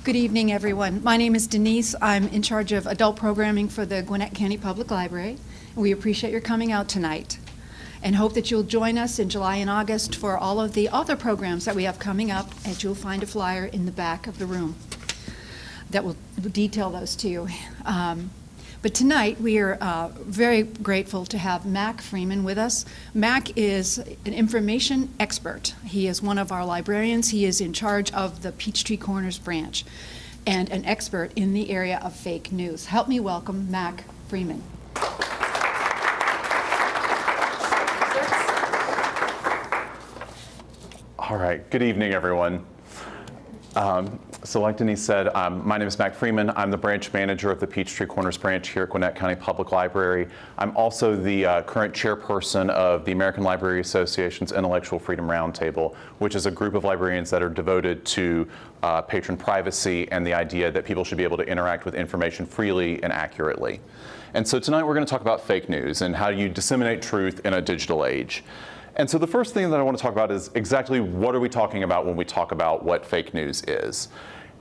Good evening, everyone. My name is Denise. I'm in charge of adult programming for the Gwinnett County Public Library. We appreciate your coming out tonight and hope that you'll join us in July and August for all of the other programs that we have coming up, and you'll find a flyer in the back of the room that will detail those to you. But tonight, we are very grateful to have Mac Freeman with us. Mac is an information expert. He is one of our librarians. He is in charge of the Peachtree Corners branch and an expert in the area of fake news. Help me welcome Mac Freeman. All right, good evening, everyone. So like Denise said, my name is Mac Freeman. I'm the branch manager of the Peachtree Corners branch here at Gwinnett County Public Library. I'm also the current chairperson of the American Library Association's Intellectual Freedom Roundtable, which is a group of librarians that are devoted to patron privacy and the idea that people should be able to interact with information freely and accurately. And so tonight we're going to talk about fake news and how you disseminate truth in a digital age. And so the first thing that I want to talk about is exactly what are we talking about when we talk about what fake news is.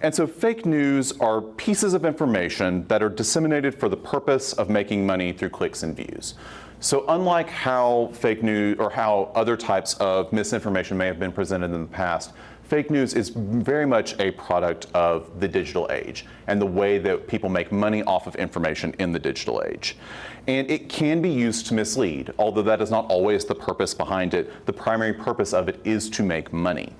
And so fake news are pieces of information that are disseminated for the purpose of making money through clicks and views. So unlike how fake news or how other types of misinformation may have been presented in the past, fake news is very much a product of the digital age and the way that people make money off of information in the digital age. And it can be used to mislead, although that is not always the purpose behind it. The primary purpose of it is to make money.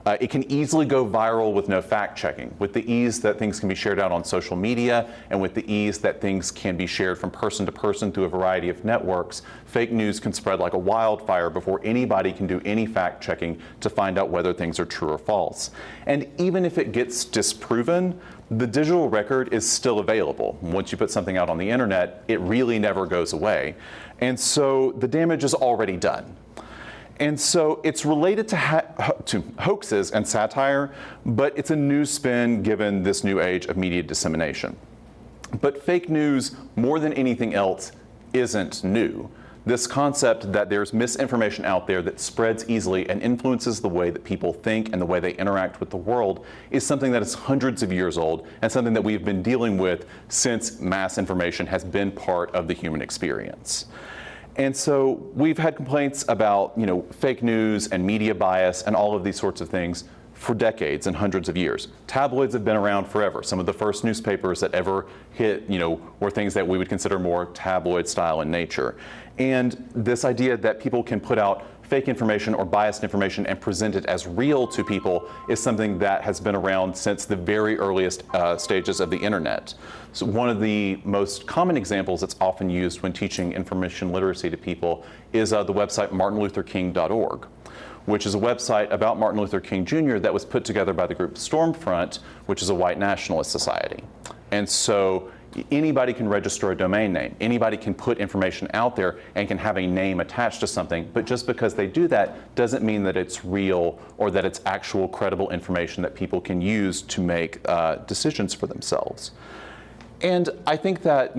It can easily go viral with no fact checking, with the ease that things can be shared out on social media and with the ease that things can be shared from person to person through a variety of networks. Fake news can spread like a wildfire before anybody can do any fact checking to find out whether things are true or false. And even if it gets disproven, the digital record is still available. Once you put something out on the internet, it really never goes away. And so the damage is already done. And so it's related to hoaxes and satire, but it's a new spin given this new age of media dissemination. But fake news, more than anything else, isn't new. This concept that there's misinformation out there that spreads easily and influences the way that people think and the way they interact with the world is something that is hundreds of years old and something that we've been dealing with since mass information has been part of the human experience. And so we've had complaints about, fake news and media bias and all of these sorts of things for decades and hundreds of years. Tabloids have been around forever. Some of the first newspapers that ever hit, were things that we would consider more tabloid style in nature. And this idea that people can put out fake information or biased information and present it as real to people is something that has been around since the very earliest stages of the internet. So one of the most common examples that's often used when teaching information literacy to people is the website martinlutherking.org, which is a website about Martin Luther King Jr. that was put together by the group Stormfront, which is a white nationalist society. And so anybody can register a domain name. Anybody can put information out there and can have a name attached to something, but just because they do that doesn't mean that it's real or that it's actual credible information that people can use to make decisions for themselves. And I think that,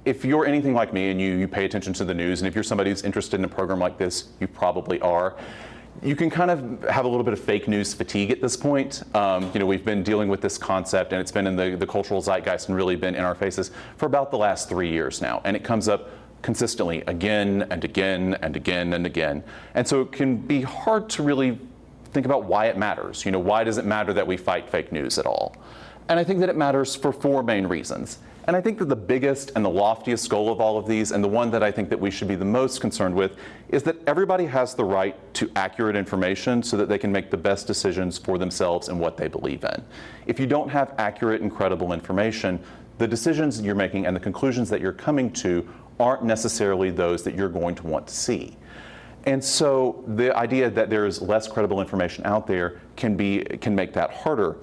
if you're anything like me and you pay attention to the news, and if you're somebody who's interested in a program like this, you probably are, you can kind of have a little bit of fake news fatigue at this point. We've been dealing with this concept and it's been in the cultural zeitgeist and really been in our faces for about the last 3 years now. And it comes up consistently again and again and again and again. And so it can be hard to really think about why it matters. Why does it matter that we fight fake news at all? And I think that it matters for 4 main reasons. And I think that the biggest and the loftiest goal of all of these, and the one that I think that we should be the most concerned with, is that everybody has the right to accurate information so that they can make the best decisions for themselves and what they believe in. If you don't have accurate and credible information, the decisions you're making and the conclusions that you're coming to aren't necessarily those that you're going to want to see. And so the idea that there's less credible information out there can make that harder.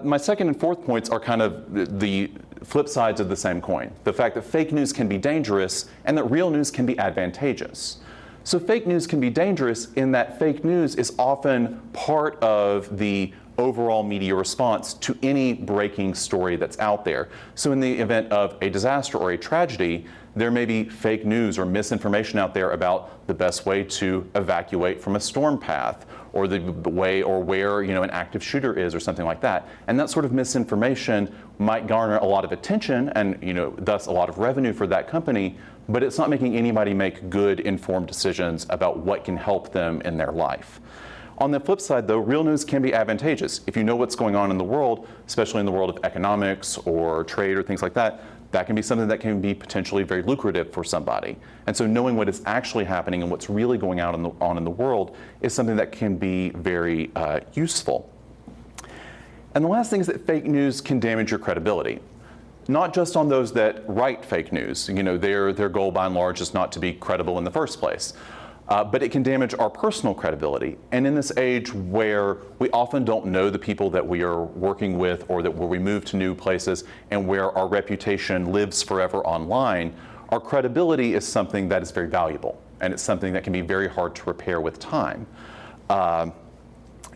My second and fourth points are kind of the flip sides of the same coin. The fact that fake news can be dangerous and that real news can be advantageous. So fake news can be dangerous in that fake news is often part of the overall media response to any breaking story that's out there. So in the event of a disaster or a tragedy, there may be fake news or misinformation out there about the best way to evacuate from a storm path, or the way or where an active shooter is, or something like that. And that sort of misinformation might garner a lot of attention and thus a lot of revenue for that company, but it's not making anybody make good, informed decisions about what can help them in their life. On the flip side, though, real news can be advantageous. If you know what's going on in the world, especially in the world of economics or trade or things like that, that can be something that can be potentially very lucrative for somebody. And so knowing what is actually happening and what's really going on in the world is something that can be very useful. And the last thing is that fake news can damage your credibility. Not just on those that write fake news. Their goal by and large is not to be credible in the first place. But it can damage our personal credibility. And in this age where we often don't know the people that we are working with, or where we move to new places, and where our reputation lives forever online, our credibility is something that is very valuable. And it's something that can be very hard to repair with time.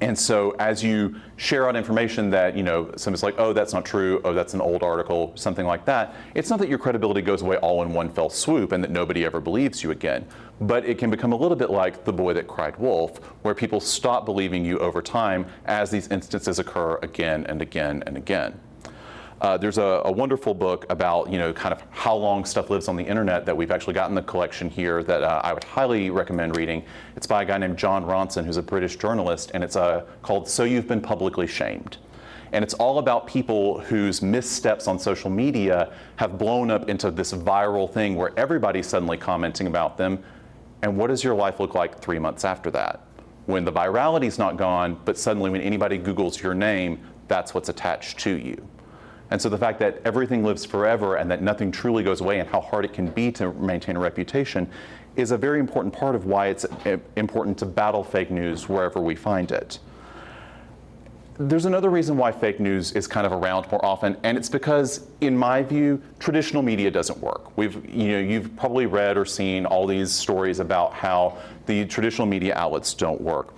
And so as you share out information that, somebody's like, oh, that's not true, oh, that's an old article, something like that, it's not that your credibility goes away all in one fell swoop and that nobody ever believes you again. But it can become a little bit like The Boy That Cried Wolf, where people stop believing you over time as these instances occur again and again and again. There's a wonderful book about kind of how long stuff lives on the internet that we've actually got in the collection here that I would highly recommend reading. It's by a guy named John Ronson, who's a British journalist, and it's called So You've Been Publicly Shamed. And it's all about people whose missteps on social media have blown up into this viral thing where everybody's suddenly commenting about them. And what does your life look like 3 months after that? When the virality's not gone, but suddenly when anybody Googles your name, that's what's attached to you. And so the fact that everything lives forever and that nothing truly goes away, and how hard it can be to maintain a reputation, is a very important part of why it's important to battle fake news wherever we find it. There's another reason why fake news is kind of around more often, and it's because, in my view, traditional media doesn't work. You've probably read or seen all these stories about how the traditional media outlets don't work.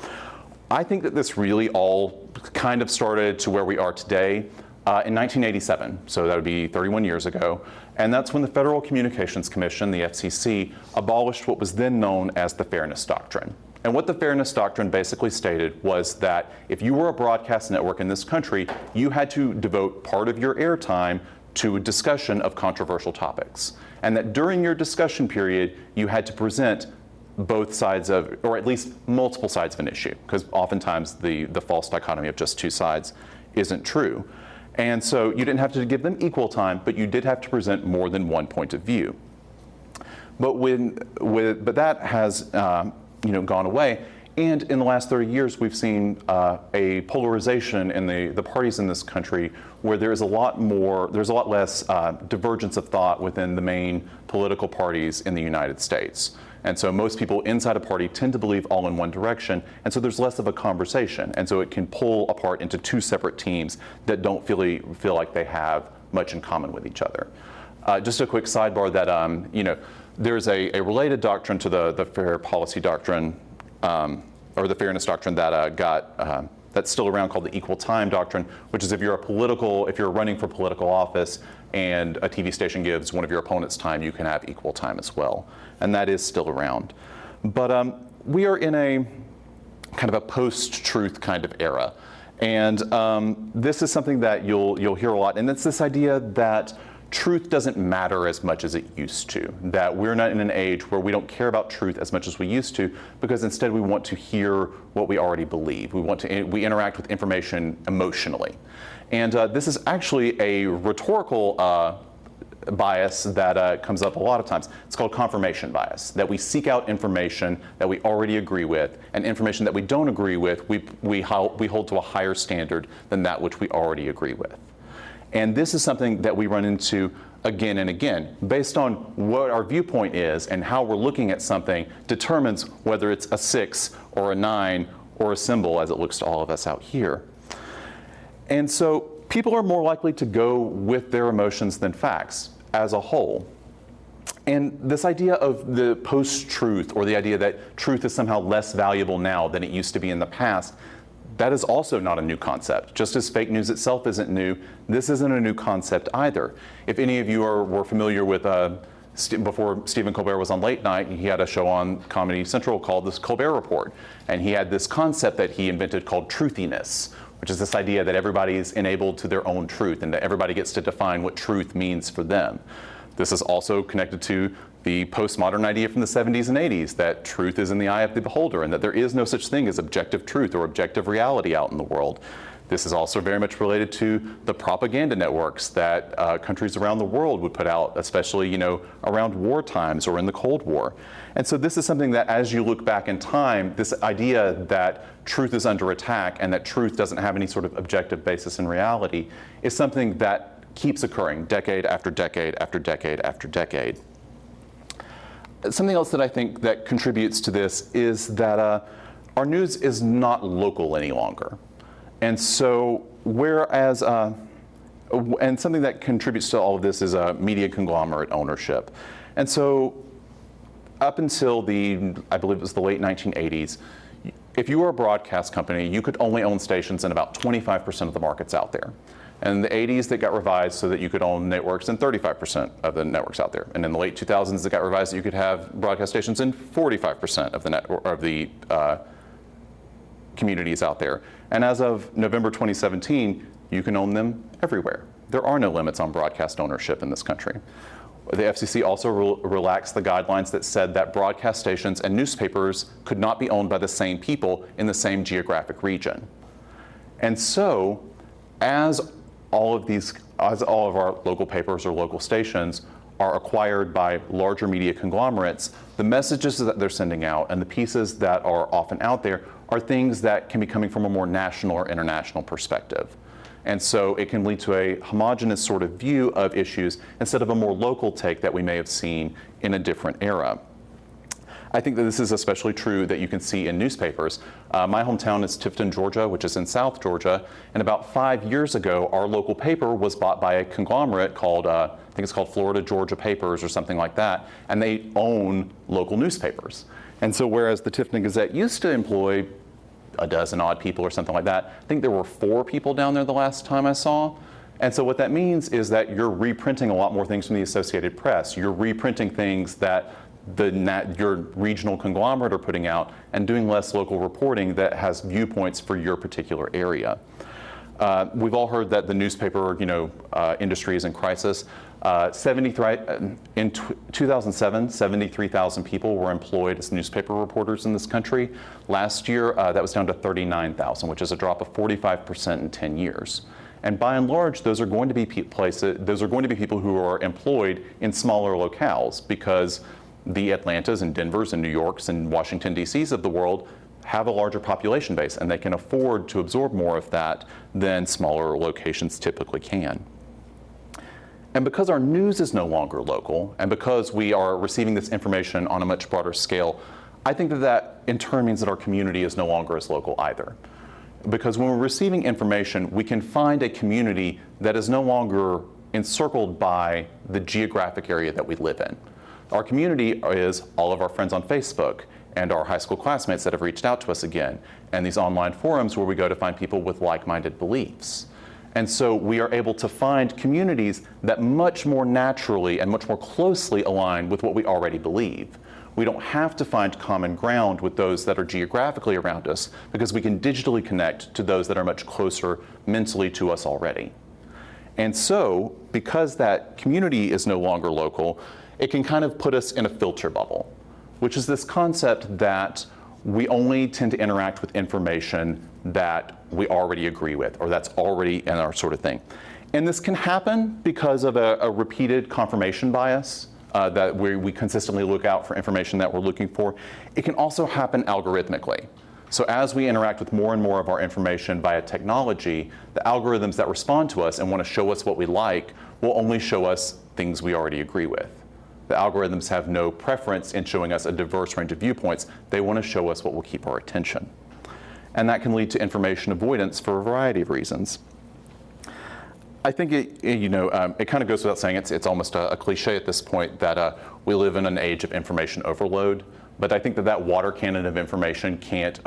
I think that this really all kind of started to where we are today in 1987, so that would be 31 years ago, and that's when the Federal Communications Commission, the FCC, abolished what was then known as the Fairness Doctrine. And what the Fairness Doctrine basically stated was that if you were a broadcast network in this country, you had to devote part of your airtime to a discussion of controversial topics. And that during your discussion period, you had to present both sides of, or at least multiple sides of an issue, because oftentimes the false dichotomy of just two sides isn't true. And so you didn't have to give them equal time, but you did have to present more than one point of view. But that has gone away. And in the last 30 years, we've seen a polarization in the parties in this country, where there's a lot less divergence of thought within the main political parties in the United States. And so most people inside a party tend to believe all in one direction, and so there's less of a conversation. And so it can pull apart into two separate teams that don't feel like they have much in common with each other. Just a quick sidebar that, there's a related doctrine to the fair policy doctrine, or the fairness doctrine that that's still around, called the equal time doctrine, which is if you're running for political office and a TV station gives one of your opponents time, you can have equal time as well. And that is still around. But we are in a kind of a post-truth kind of era. And this is something that you'll hear a lot. And it's this idea that truth doesn't matter as much as it used to, that we're not in an age where we don't care about truth as much as we used to, because instead we want to hear what we already believe. We interact with information emotionally. And this is actually a rhetorical bias that comes up a lot of times. It's called confirmation bias, that we seek out information that we already agree with, and information that we don't agree with, we hold to a higher standard than that which we already agree with. And this is something that we run into again and again. Based on what our viewpoint is and how we're looking at something determines whether it's a 6 or a 9 or a symbol, as it looks to all of us out here. And so people are more likely to go with their emotions than facts as a whole. And this idea of the post-truth, or the idea that truth is somehow less valuable now than it used to be in the past, that is also not a new concept. Just as fake news itself isn't new, this isn't a new concept either. If any of you were familiar with, before Stephen Colbert was on late night, he had a show on Comedy Central called The Colbert Report. And he had this concept that he invented called truthiness, which is this idea that everybody is enabled to their own truth and that everybody gets to define what truth means for them. This is also connected to the postmodern idea from the 70s and 80s that truth is in the eye of the beholder and that there is no such thing as objective truth or objective reality out in the world. This is also very much related to the propaganda networks that countries around the world would put out, especially around war times or in the Cold War. And so this is something that as you look back in time, this idea that truth is under attack and that truth doesn't have any sort of objective basis in reality is something that keeps occurring decade after decade after decade after decade. Something else that I think that contributes to this is that our news is not local any longer. And so whereas, and something that contributes to all of this is media conglomerate ownership. And so up until I believe it was the late 1980s, if you were a broadcast company, you could only own stations in about 25% of the markets out there. And in the 80s, that got revised so that you could own networks in 35% of the networks out there. And in the late 2000s, it got revised that you could have broadcast stations in 45% of the communities out there. And as of November 2017, you can own them everywhere. There are no limits on broadcast ownership in this country. The FCC also relaxed the guidelines that said that broadcast stations and newspapers could not be owned by the same people in the same geographic region. And so, as all of our local papers or local stations are acquired by larger media conglomerates, the messages that they're sending out and the pieces that are often out there are things that can be coming from a more national or international perspective. And so it can lead to a homogeneous sort of view of issues instead of a more local take that we may have seen in a different era. I think that this is especially true that you can see in newspapers. My hometown is Tifton, Georgia, which is in South Georgia. And about 5 years ago, our local paper was bought by a conglomerate called, I think it's called Florida Georgia Papers or something like that. And they own local newspapers. And so whereas the Tifton Gazette used to employ a dozen odd people or something like that, I think there were 4 people down there the last time I saw. And so what that means is that you're reprinting a lot more things from the Associated Press. You're reprinting things that your regional conglomerate are putting out and doing less local reporting that has viewpoints for your particular area. We've all heard that the newspaper industry is in crisis. In 2007, 73,000 people were employed as newspaper reporters in this country. Last year, that was down to 39,000, which is a drop of 45% in 10 years. And by and large, those are going to be people who are employed in smaller locales because the Atlantas and Denvers and New Yorks and Washington, D.C.s of the world have a larger population base, and they can afford to absorb more of that than smaller locations typically can. And because our news is no longer local, and because we are receiving this information on a much broader scale, I think that in turn means that our community is no longer as local either. Because when we're receiving information, we can find a community that is no longer encircled by the geographic area that we live in. Our community is all of our friends on Facebook and our high school classmates that have reached out to us again, and these online forums where we go to find people with like-minded beliefs. And so we are able to find communities that much more naturally and much more closely align with what we already believe. We don't have to find common ground with those that are geographically around us because we can digitally connect to those that are much closer mentally to us already. And so, because that community is no longer local, it can kind of put us in a filter bubble, which is this concept that we only tend to interact with information that we already agree with or that's already in our sort of thing. And this can happen because of a repeated confirmation bias that we consistently look out for information that we're looking for. It can also happen algorithmically. So as we interact with more and more of our information via technology, the algorithms that respond to us and want to show us what we like will only show us things we already agree with. The algorithms have no preference in showing us a diverse range of viewpoints. They want to show us what will keep our attention. And that can lead to information avoidance for a variety of reasons. I think it kind of goes without saying, it's almost a cliche at this point that we live in an age of information overload. But I think that water cannon of information can't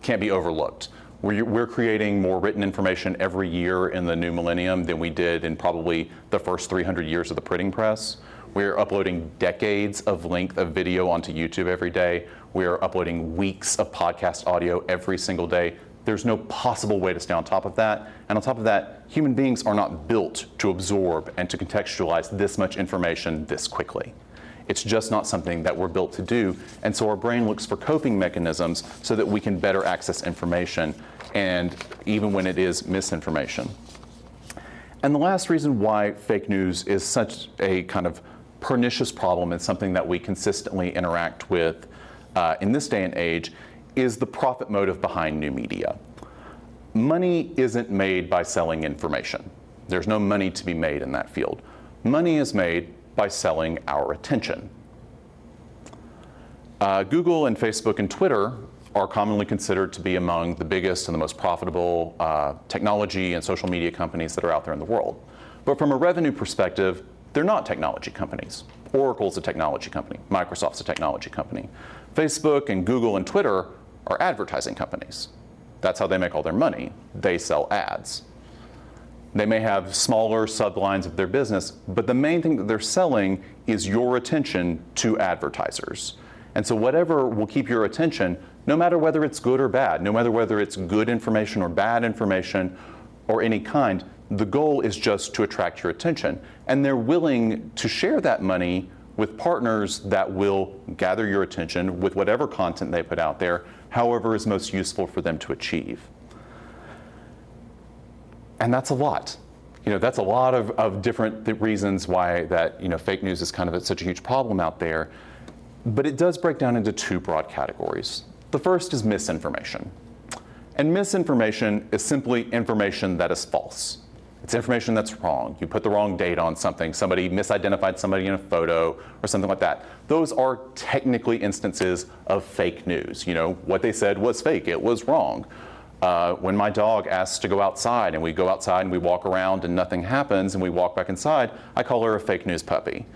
can't be overlooked. We're creating more written information every year in the new millennium than we did in probably the first 300 years of the printing press. We're uploading decades of length of video onto YouTube every day. We're uploading weeks of podcast audio every single day. There's no possible way to stay on top of that. And on top of that, human beings are not built to absorb and to contextualize this much information this quickly. It's just not something that we're built to do. And so our brain looks for coping mechanisms so that we can better access information, and even when it is misinformation. And the last reason why fake news is such a kind of pernicious problem and something that we consistently interact with in this day and age is the profit motive behind new media. Money isn't made by selling information. There's no money to be made in that field. Money is made by selling our attention. Google and Facebook and Twitter are commonly considered to be among the biggest and the most profitable technology and social media companies that are out there in the world. But from a revenue perspective, they're not technology companies. Oracle's a technology company. Microsoft's a technology company. Facebook and Google and Twitter are advertising companies. That's how they make all their money. They sell ads. They may have smaller sublines of their business, but the main thing that they're selling is your attention to advertisers. And so whatever will keep your attention, no matter whether it's good or bad, no matter whether it's good information or bad information or any kind, the goal is just to attract your attention. And they're willing to share that money with partners that will gather your attention with whatever content they put out there, however is most useful for them to achieve. And that's a lot. That's a lot of different reasons why that fake news is kind of such a huge problem out there. But it does break down into two broad categories. The first is misinformation. And misinformation is simply information that is false. It's information that's wrong. You put the wrong date on something, somebody misidentified somebody in a photo or something like that. Those are technically instances of fake news. What they said was fake, it was wrong. When my dog asks to go outside and we go outside and we walk around and nothing happens and we walk back inside, I call her a fake news puppy.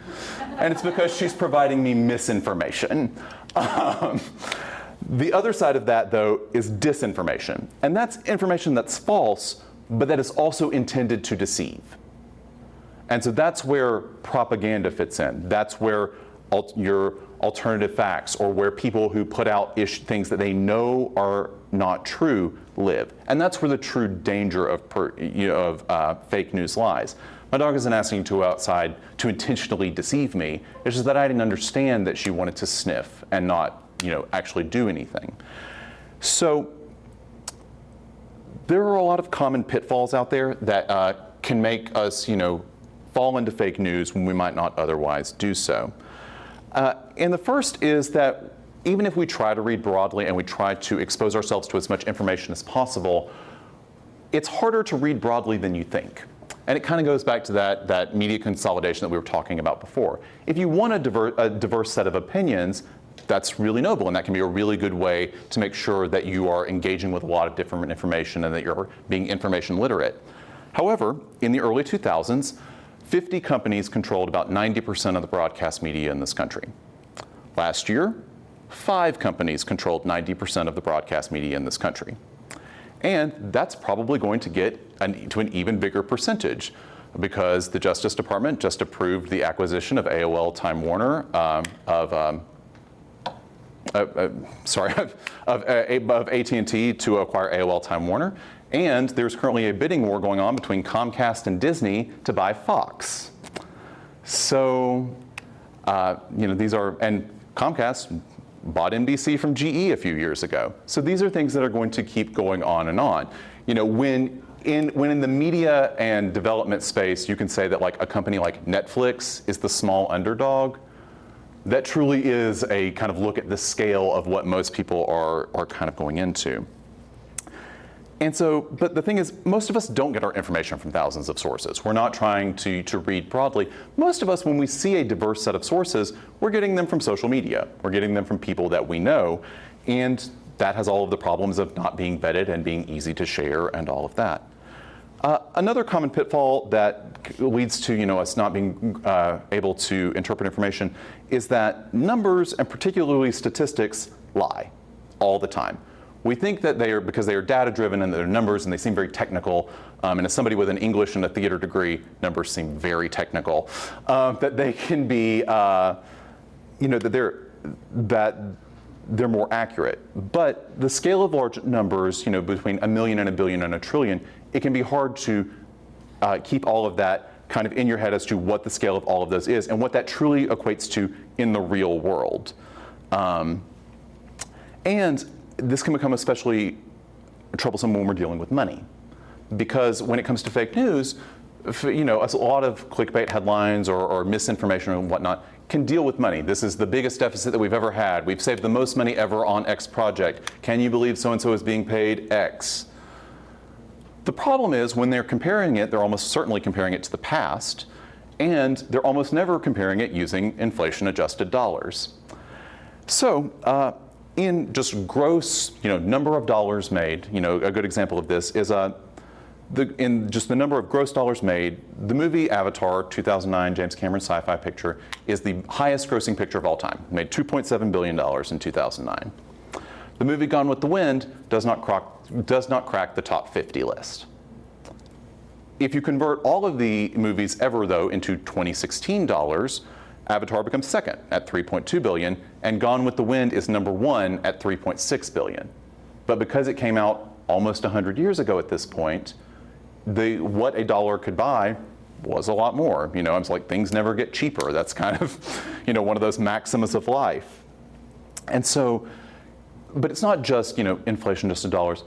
And it's because she's providing me misinformation. The other side of that, though, is disinformation. And that's information that's false, but that is also intended to deceive. And so that's where propaganda fits in. That's where your alternative facts, or where people who put out things that they know are not true live. And that's where the true danger of fake news lies. My dog isn't asking to go outside to intentionally deceive me. It's just that I didn't understand that she wanted to sniff and not actually do anything. So there are a lot of common pitfalls out there that can make us fall into fake news when we might not otherwise do so. And the first is that even if we try to read broadly and we try to expose ourselves to as much information as possible, it's harder to read broadly than you think. And it kind of goes back to that media consolidation that we were talking about before. If you want a diverse set of opinions, that's really noble, and that can be a really good way to make sure that you are engaging with a lot of different information and that you're being information literate. However, in the early 2000s, 50 companies controlled about 90% of the broadcast media in this country. Last year, 5 companies controlled 90% of the broadcast media in this country. And that's probably going to get to an even bigger percentage, because the Justice Department just approved the acquisition of AOL Time Warner, of AT&T to acquire AOL Time Warner. And there's currently a bidding war going on between Comcast and Disney to buy Fox. So, and Comcast bought NBC from GE a few years ago. So these are things that are going to keep going on and on. When in the media and development space, you can say that like a company like Netflix is the small underdog. That truly is a kind of look at the scale of what most people are kind of going into. And so, but the thing is, most of us don't get our information from thousands of sources. We're not trying to read broadly. Most of us, when we see a diverse set of sources, we're getting them from social media. We're getting them from people that we know. And that has all of the problems of not being vetted and being easy to share and all of that. Another common pitfall that leads to us not being able to interpret information is that numbers, and particularly statistics, lie all the time. We think that they are, because they are data-driven and they're numbers and they seem very technical, and as somebody with an English and a theater degree, numbers seem very technical, that they can be, that they're more accurate. But the scale of large numbers, between a million and a billion and a trillion, it can be hard to keep all of that kind of in your head as to what the scale of all of those is and what that truly equates to in the real world. And this can become especially troublesome when we're dealing with money. Because when it comes to fake news, a lot of clickbait headlines or misinformation and whatnot can deal with money. This is the biggest deficit that we've ever had. We've saved the most money ever on X project. Can you believe so-and-so is being paid X? The problem is when they're comparing it, they're almost certainly comparing it to the past, and they're almost never comparing it using inflation-adjusted dollars. So in just gross, number of dollars made, a good example of this is in just the number of gross dollars made, the movie Avatar, 2009 James Cameron sci-fi picture, is the highest grossing picture of all time. It made $2.7 billion in 2009. The movie Gone with the Wind does not crack the top 50 list. If you convert all of the movies ever, though, into 2016 dollars, Avatar becomes second at $3.2 billion, and Gone with the Wind is number one at $3.6 billion. But because it came out almost 100 years ago at this point, what a dollar could buy was a lot more. It's like things never get cheaper. That's kind of, one of those maxims of life. And so, but it's not just, inflation just in dollars.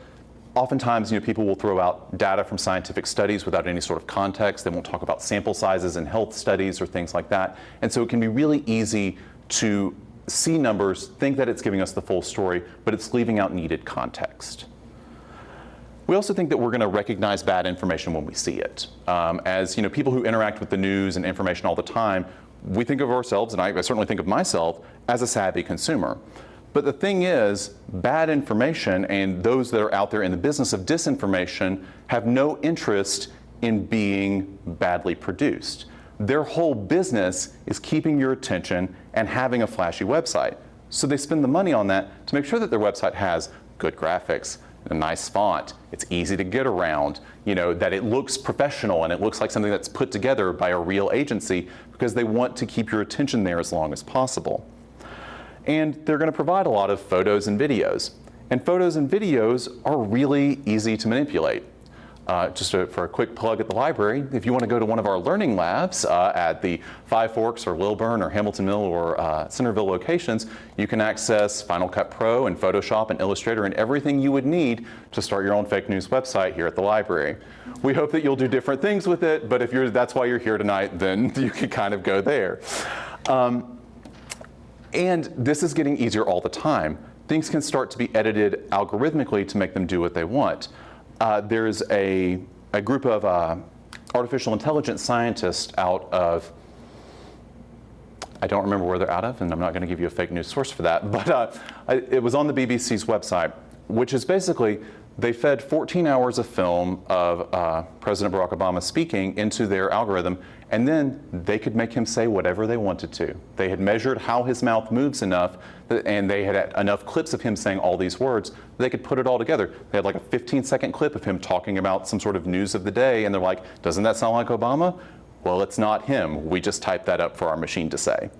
Oftentimes, people will throw out data from scientific studies without any sort of context. They won't talk about sample sizes in health studies or things like that. And so it can be really easy to see numbers, think that it's giving us the full story, but it's leaving out needed context. We also think that we're going to recognize bad information when we see it. As people who interact with the news and information all the time, we think of ourselves, and I certainly think of myself, as a savvy consumer. But the thing is, bad information and those that are out there in the business of disinformation have no interest in being badly produced. Their whole business is keeping your attention and having a flashy website. So they spend the money on that to make sure that their website has good graphics, a nice font, it's easy to get around, that it looks professional and it looks like something that's put together by a real agency because they want to keep your attention there as long as possible. And they're going to provide a lot of photos and videos. And photos and videos are really easy to manipulate. For a quick plug at the library, if you want to go to one of our learning labs at the Five Forks or Lilburn or Hamilton Mill or Centerville locations, you can access Final Cut Pro and Photoshop and Illustrator and everything you would need to start your own fake news website here at the library. We hope that you'll do different things with it, but if that's why you're here tonight, then you can kind of go there. And this is getting easier all the time. Things can start to be edited algorithmically to make them do what they want. There's a group of artificial intelligence scientists out of, I don't remember where they're out of, and I'm not going to give you a fake news source for that, but it was on the BBC's website, which is basically, they fed 14 hours of film of President Barack Obama speaking into their algorithm, and then they could make him say whatever they wanted to. They had measured how his mouth moves enough, and they had enough clips of him saying all these words, they could put it all together. They had like a 15-second clip of him talking about some sort of news of the day, and they're like, doesn't that sound like Obama? Well, it's not him. We just typed that up for our machine to say.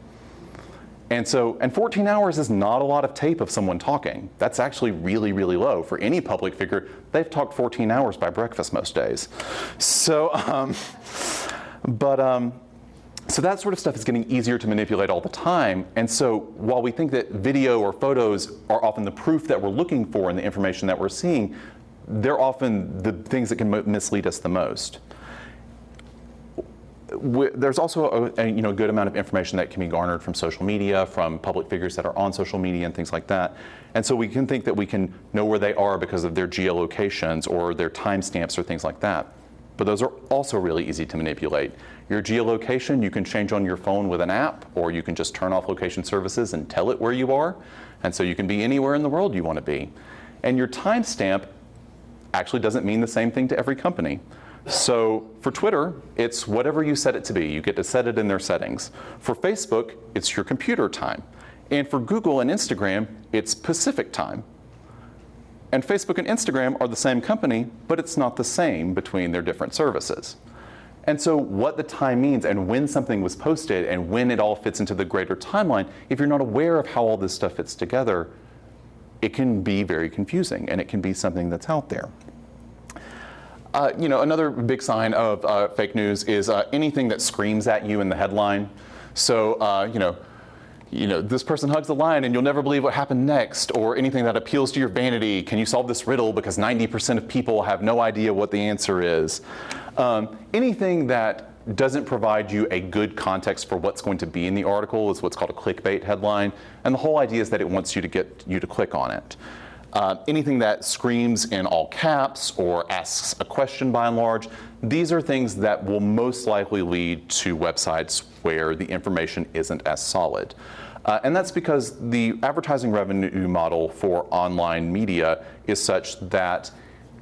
And 14 hours is not a lot of tape of someone talking. That's actually really, really low. For any public figure, they've talked 14 hours by breakfast most days. So that sort of stuff is getting easier to manipulate all the time. And so while we think that video or photos are often the proof that we're looking for in the information that we're seeing, they're often the things that can mislead us the most. There's also a good amount of information that can be garnered from social media, from public figures that are on social media and things like that. And so we can think that we can know where they are because of their geolocations or their timestamps or things like that. But those are also really easy to manipulate. Your geolocation you can change on your phone with an app, or you can just turn off location services and tell it where you are. And so you can be anywhere in the world you want to be. And your timestamp actually doesn't mean the same thing to every company. So for Twitter, it's whatever you set it to be. You get to set it in their settings. For Facebook, it's your computer time. And for Google and Instagram, it's Pacific time. And Facebook and Instagram are the same company, but it's not the same between their different services. And so what the time means and when something was posted and when it all fits into the greater timeline, if you're not aware of how all this stuff fits together, it can be very confusing, and it can be something that's out there. Another big sign of fake news is anything that screams at you in the headline. So, this person hugs the lion and you'll never believe what happened next, or anything that appeals to your vanity. Can you solve this riddle? Because 90% of people have no idea what the answer is. Anything that doesn't provide you a good context for what's going to be in the article is what's called a clickbait headline. And the whole idea is that it wants you to get you to click on it. Anything that screams in all caps or asks a question by and large, these are things that will most likely lead to websites where the information isn't as solid. And that's because the advertising revenue model for online media is such that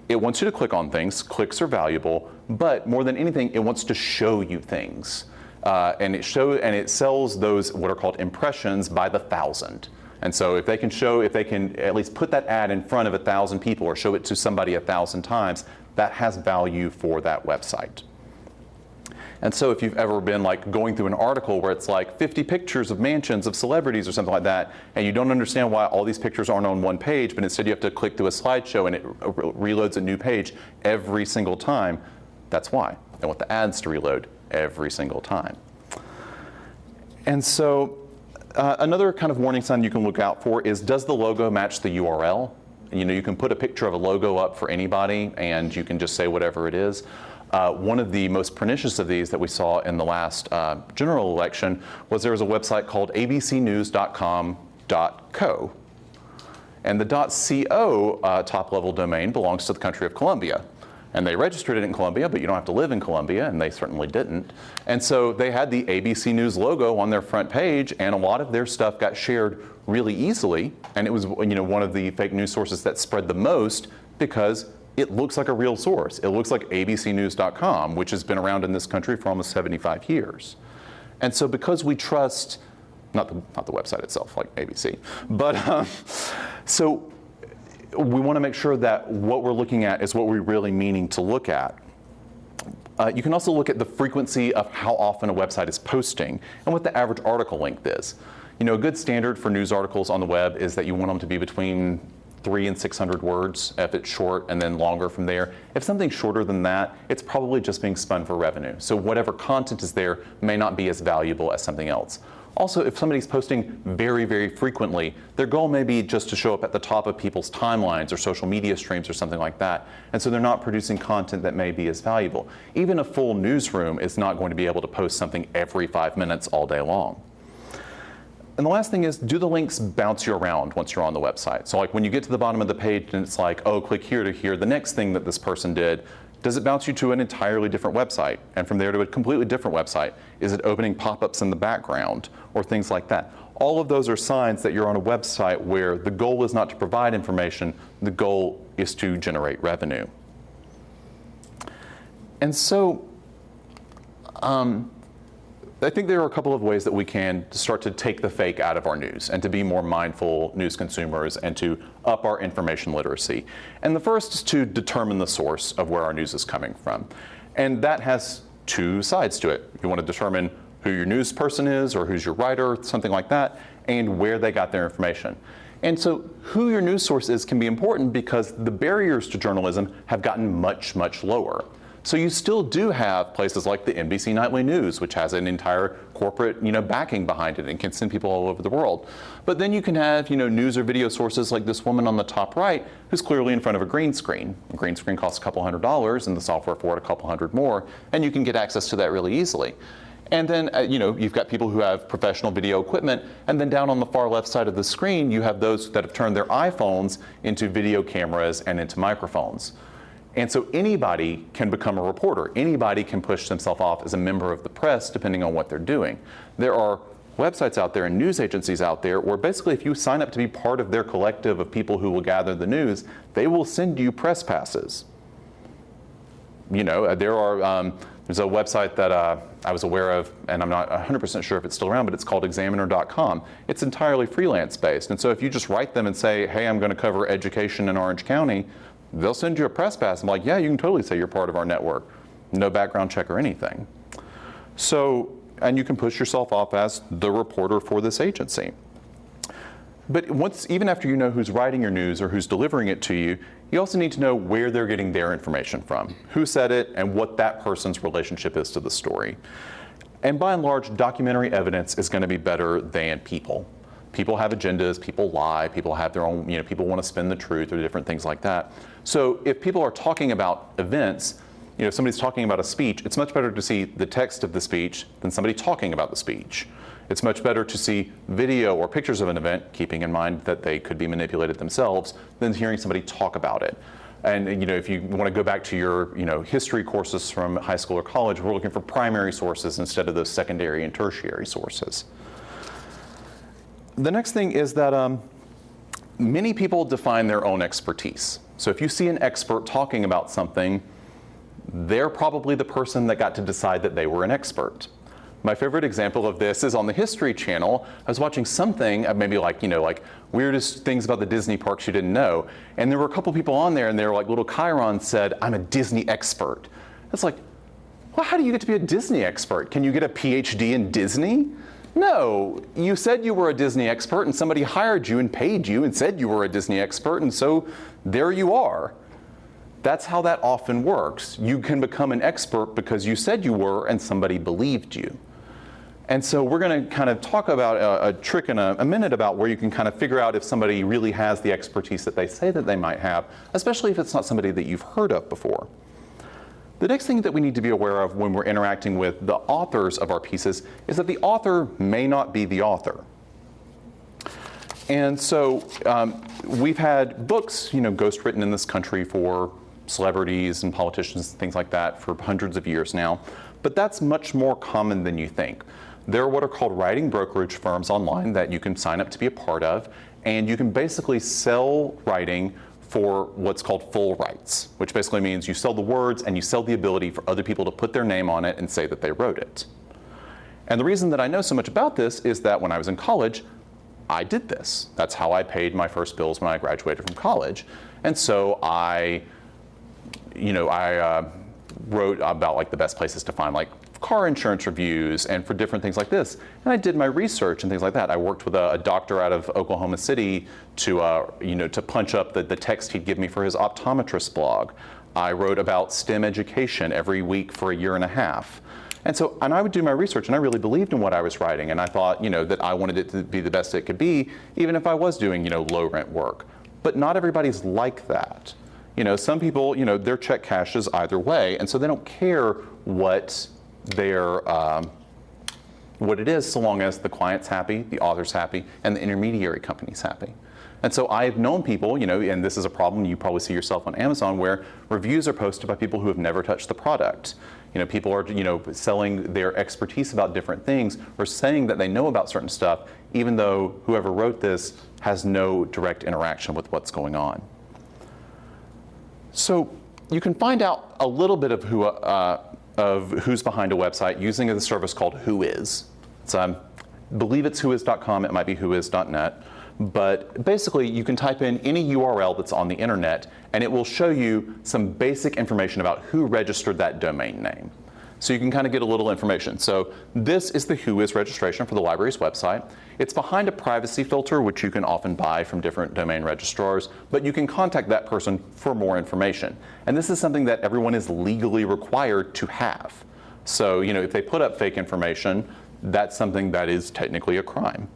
it wants you to click on things. Clicks are valuable, but more than anything, it wants to show you things. And it sells those what are called impressions by the 1,000. And so if they can at least put that ad in front of 1,000 people or show it to somebody 1,000 times, that has value for that website. And so if you've ever been like going through an article where it's like 50 pictures of mansions of celebrities or something like that, and you don't understand why all these pictures aren't on one page, but instead you have to click through a slideshow and it reloads a new page every single time, that's why. I want the ads to reload every single time. And so another kind of warning sign you can look out for is, does the logo match the URL? You can put a picture of a logo up for anybody and you can just say whatever it is. One of the most pernicious of these that we saw in the last general election was there was a website called abcnews.com.co. And the .co top-level domain belongs to the country of Colombia. And they registered it in Colombia, but you don't have to live in Colombia, and they certainly didn't. And so they had the ABC News logo on their front page, and a lot of their stuff got shared really easily. And it was one of the fake news sources that spread the most because it looks like a real source. It looks like abcnews.com, which has been around in this country for almost 75 years. And so because we trust, not the website itself, like ABC, but so we want to make sure that what we're looking at is what we're really meaning to look at. You can also look at the frequency of how often a website is posting and what the average article length is. A good standard for news articles on the web is that you want them to be between 300 and 600 words if it's short, and then longer from there. If something's shorter than that, it's probably just being spun for revenue. So whatever content is there may not be as valuable as something else. Also, if somebody's posting very, very frequently, their goal may be just to show up at the top of people's timelines or social media streams or something like that. And so they're not producing content that may be as valuable. Even a full newsroom is not going to be able to post something every 5 minutes all day long. And the last thing is, do the links bounce you around once you're on the website? So like when you get to the bottom of the page and it's like, oh, click here to hear the next thing that this person did, does it bounce you to an entirely different website? And from there to a completely different website? Is it opening pop-ups in the background or things like that? All of those are signs that you're on a website where the goal is not to provide information, the goal is to generate revenue. And so, I think there are a couple of ways that we can start to take the fake out of our news and to be more mindful news consumers and to up our information literacy. And the first is to determine the source of where our news is coming from. And that has two sides to it. You want to determine who your news person is or who's your writer, something like that, and where they got their information. And so who your news source is can be important because the barriers to journalism have gotten much, much lower. So you still do have places like the NBC Nightly News, which has an entire corporate, backing behind it and can send people all over the world. But then you can have, news or video sources like this woman on the top right, who's clearly in front of a green screen. A green screen costs a couple $100, and the software for it a couple $100 more, and you can get access to that really easily. And then, you've got people who have professional video equipment, and then down on the far left side of the screen, you have those that have turned their iPhones into video cameras and into microphones. And so anybody can become a reporter. Anybody can push themselves off as a member of the press, depending on what they're doing. There are websites out there and news agencies out there where basically if you sign up to be part of their collective of people who will gather the news, they will send you press passes. there's a website that I was aware of, and I'm not 100% sure if it's still around, but it's called examiner.com. It's entirely freelance based. And so if you just write them and say, hey, I'm going to cover education in Orange County, they'll send you a press pass. I'm like, yeah, you can totally say you're part of our network. No background check or anything. So, and you can push yourself off as the reporter for this agency. But even after you know who's writing your news or who's delivering it to you, you also need to know where they're getting their information from, who said it, and what that person's relationship is to the story. And by and large, documentary evidence is going to be better than people. People have agendas, people lie, people have their own, people want to spin the truth or different things like that. So if people are talking about events, if somebody's talking about a speech, it's much better to see the text of the speech than somebody talking about the speech. It's much better to see video or pictures of an event, keeping in mind that they could be manipulated themselves, than hearing somebody talk about it. And if you want to go back to your history courses from high school or college, we're looking for primary sources instead of those secondary and tertiary sources. The next thing is that many people define their own expertise. So if you see an expert talking about something, they're probably the person that got to decide that they were an expert. My favorite example of this is on the History Channel. I was watching something, maybe like weirdest things about the Disney parks you didn't know. And there were a couple people on there, and they were like, little Chiron said, I'm a Disney expert. It's like, well, how do you get to be a Disney expert? Can you get a PhD in Disney? No, you said you were a Disney expert, and somebody hired you and paid you and said you were a Disney expert, and so there you are. That's how that often works. You can become an expert because you said you were and somebody believed you. And so we're going to kind of talk about a trick in a minute about where you can kind of figure out if somebody really has the expertise that they say that they might have, especially if it's not somebody that you've heard of before. The next thing that we need to be aware of when we're interacting with the authors of our pieces is that the author may not be the author. And so we've had books, ghost written in this country for celebrities and politicians and things like that for hundreds of years now. But that's much more common than you think. There are what are called writing brokerage firms online that you can sign up to be a part of, and you can basically sell writing for what's called full rights, which basically means you sell the words and you sell the ability for other people to put their name on it and say that they wrote it. And the reason that I know so much about this is that when I was in college, I did this. That's how I paid my first bills when I graduated from college. And so I wrote about the best places to find car insurance reviews and for different things like this. And I did my research and things like that. I worked with a doctor out of Oklahoma City to punch up the text he'd give me for his optometrist blog. I wrote about STEM education every week for a year and a half. And I would do my research, and I really believed in what I was writing, and I thought, that I wanted it to be the best it could be, even if I was doing, low rent work. But not everybody's like that. Some people, their check cashes either way, and so they don't care what it is, so long as the client's happy, the author's happy, and the intermediary company's happy. And so I've known people, and this is a problem you probably see yourself on Amazon, where reviews are posted by people who have never touched the product. People are, selling their expertise about different things or saying that they know about certain stuff, even though whoever wrote this has no direct interaction with what's going on. So you can find out a little bit of who's behind a website using a service called Whois. So I believe it's whois.com. It might be whois.net. But basically, you can type in any URL that's on the internet, and it will show you some basic information about who registered that domain name. So you can kind of get a little information. So this is the Whois registration for the library's website. It's behind a privacy filter, which you can often buy from different domain registrars, but you can contact that person for more information. And this is something that everyone is legally required to have. So, if they put up fake information, that's something that is technically a crime.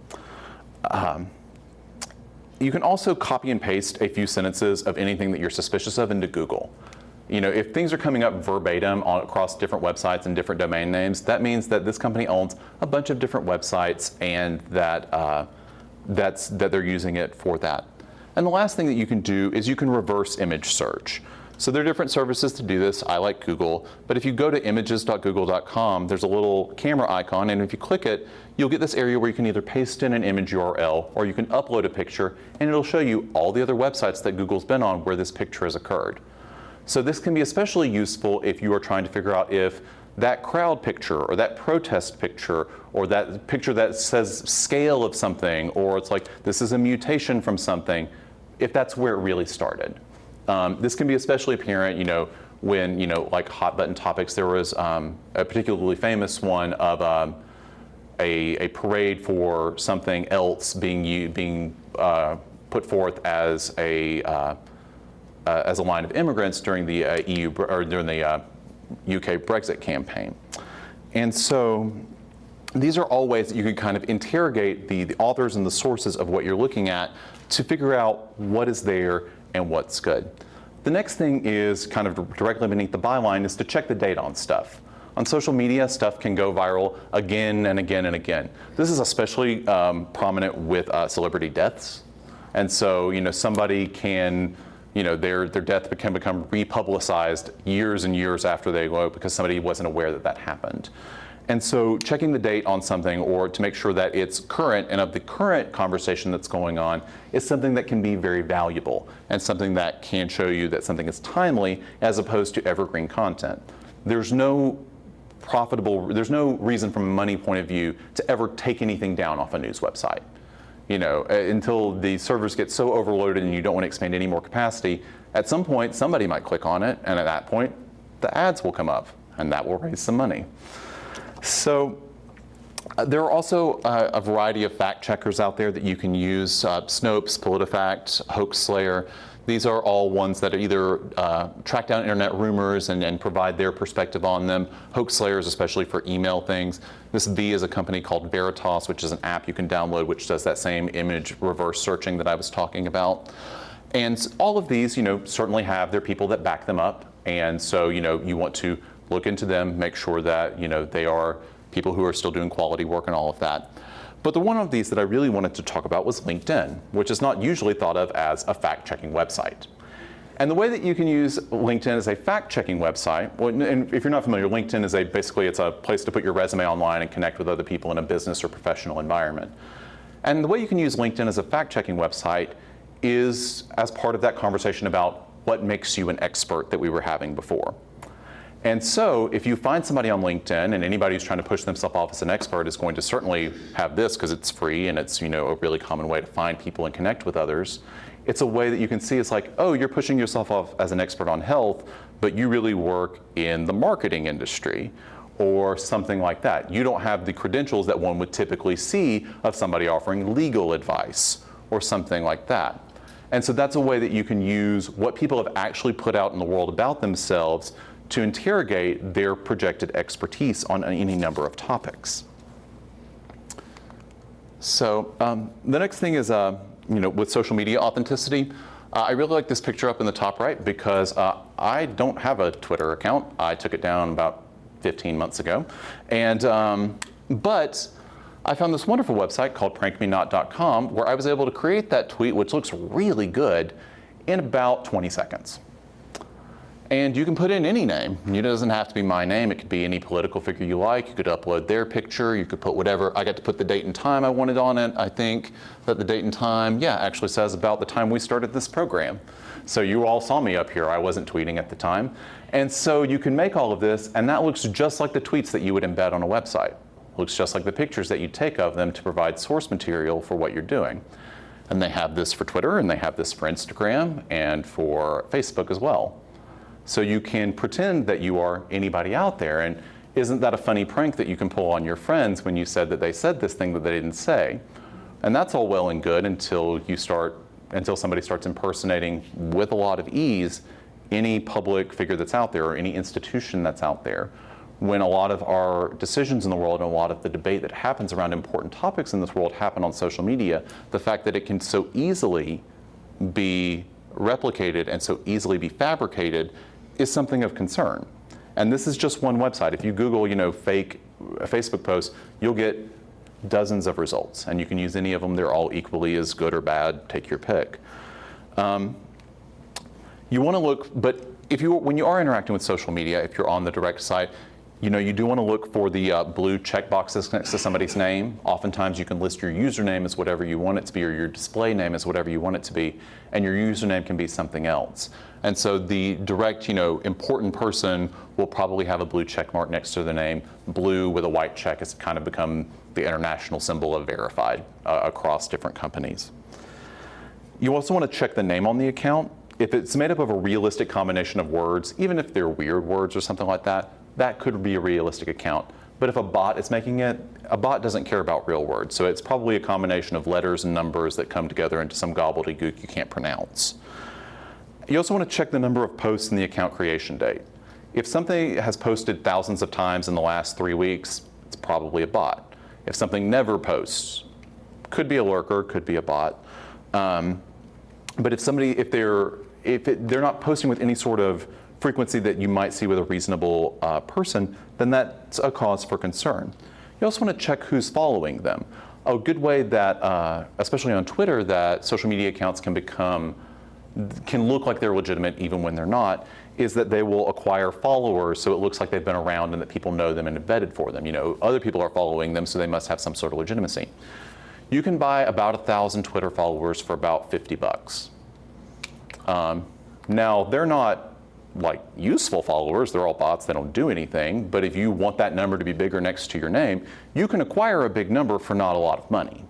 You can also copy and paste a few sentences of anything that you're suspicious of into Google. If things are coming up verbatim across different websites and different domain names, that means that this company owns a bunch of different websites and that they're using it for that. And the last thing that you can do is you can reverse image search. So there are different services to do this. I like Google, but if you go to images.google.com, there's a little camera icon, and if you click it, you'll get this area where you can either paste in an image URL or you can upload a picture, and it'll show you all the other websites that Google's been on where this picture has occurred. So this can be especially useful if you are trying to figure out if that crowd picture or that protest picture or that picture that says scale of something, or it's like this is a mutation from something, if that's where it really started. This can be especially apparent, when, like hot button topics. There was a particularly famous one of a parade for something else being put forth as a line of immigrants during the EU or during the UK Brexit campaign. And so these are all ways that you can kind of interrogate the authors and the sources of what you're looking at to figure out what is there and what's good. The next thing is kind of directly beneath the byline is to check the date on stuff. On social media, stuff can go viral again and again and again. This is especially prominent with celebrity deaths. And so, somebody can, their death can become republicized years and years after they go because somebody wasn't aware that that happened. And so checking the date on something, or to make sure that it's current and of the current conversation that's going on, is something that can be very valuable and something that can show you that something is timely as opposed to evergreen content. There's no reason from a money point of view to ever take anything down off a news website. Until the servers get so overloaded and you don't want to expand any more capacity, at some point somebody might click on it, and at that point the ads will come up and that will raise some money. So there are also a variety of fact checkers out there that you can use. Snopes, PolitiFact, Hoaxslayer. These are all ones that are either track down internet rumors and provide their perspective on them. Hoaxslayer is especially for email things. This V is a company called Veritas, which is an app you can download which does that same image reverse searching that I was talking about. And all of these, certainly have their people that back them up. And so, you want to look into them, make sure that, they are people who are still doing quality work and all of that. But the one of these that I really wanted to talk about was LinkedIn, which is not usually thought of as a fact-checking website. And the way that you can use LinkedIn as a fact-checking website, and if you're not familiar, LinkedIn is basically it's a place to put your resume online and connect with other people in a business or professional environment. And the way you can use LinkedIn as a fact-checking website is as part of that conversation about what makes you an expert that we were having before. And so if you find somebody on LinkedIn, and anybody who's trying to push themselves off as an expert is going to certainly have this because it's free and it's a really common way to find people and connect with others. It's a way that you can see it's like, oh, you're pushing yourself off as an expert on health, but you really work in the marketing industry or something like that. You don't have the credentials that one would typically see of somebody offering legal advice or something like that. And so that's a way that you can use what people have actually put out in the world about themselves to interrogate their projected expertise on any number of topics. So the next thing is, with social media authenticity, I really like this picture up in the top right because I don't have a Twitter account. I took it down about 15 months ago. And, but I found this wonderful website called prankmenot.com where I was able to create that tweet, which looks really good, in about 20 seconds. And you can put in any name. It doesn't have to be my name. It could be any political figure you like. You could upload their picture. You could put whatever. I got to put the date and time I wanted on it. I think that the date and time, actually says about the time we started this program. So you all saw me up here. I wasn't tweeting at the time. And so you can make all of this, and that looks just like the tweets that you would embed on a website. It looks just like the pictures that you take of them to provide source material for what you're doing. And they have this for Twitter, and they have this for Instagram, and for Facebook as well. So you can pretend that you are anybody out there. And isn't that a funny prank that you can pull on your friends when you said that they said this thing that they didn't say? And that's all well and good until somebody starts impersonating with a lot of ease any public figure that's out there or any institution that's out there. When a lot of our decisions in the world and a lot of the debate that happens around important topics in this world happen on social media, the fact that it can so easily be replicated and so easily be fabricated is something of concern. And this is just one website. If you Google, fake Facebook posts, you'll get dozens of results, and you can use any of them. They're all equally as good or bad. Take your pick. You want to look, but when you are interacting with social media, if you're on the direct site, you do want to look for the blue check boxes next to somebody's name. Oftentimes you can list your username as whatever you want it to be, or your display name as whatever you want it to be, and your username can be something else. And so the direct, important person will probably have a blue check mark next to their name. Blue with a white check has kind of become the international symbol of verified across different companies. You also want to check the name on the account. If it's made up of a realistic combination of words, even if they're weird words or something like that, that could be a realistic account. But if a bot is making it, a bot doesn't care about real words. So it's probably a combination of letters and numbers that come together into some gobbledygook you can't pronounce. You also want to check the number of posts and the account creation date. If something has posted thousands of times in the last 3 weeks, it's probably a bot. If something never posts, could be a lurker, could be a bot. But if they're not posting with any sort of frequency that you might see with a reasonable person, then that's a cause for concern. You also want to check who's following them. A good way that, especially on Twitter, that social media accounts can look like they're legitimate even when they're not, is that they will acquire followers so it looks like they've been around and that people know them and have vetted for them. Other people are following them, so they must have some sort of legitimacy. You can buy about 1,000 Twitter followers for about $50. Now, they're not like useful followers, they're all bots, they don't do anything, but if you want that number to be bigger next to your name, you can acquire a big number for not a lot of money.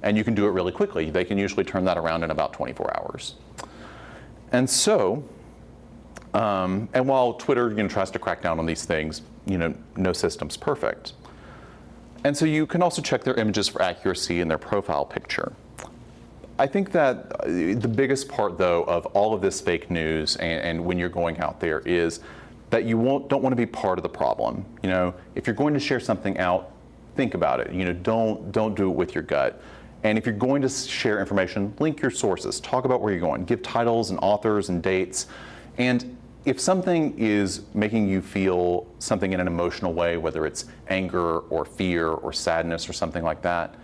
And you can do it really quickly. They can usually turn that around in about 24 hours. And so, and while Twitter tries to crack down on these things, no system's perfect. And so you can also check their images for accuracy and their profile picture. I think that the biggest part, though, of all of this fake news and when you're going out there is that you don't want to be part of the problem. If you're going to share something out, think about it. Don't do it with your gut. And if you're going to share information, link your sources. Talk about where you're going. Give titles and authors and dates. And if something is making you feel something in an emotional way, whether it's anger or fear or sadness or something like that,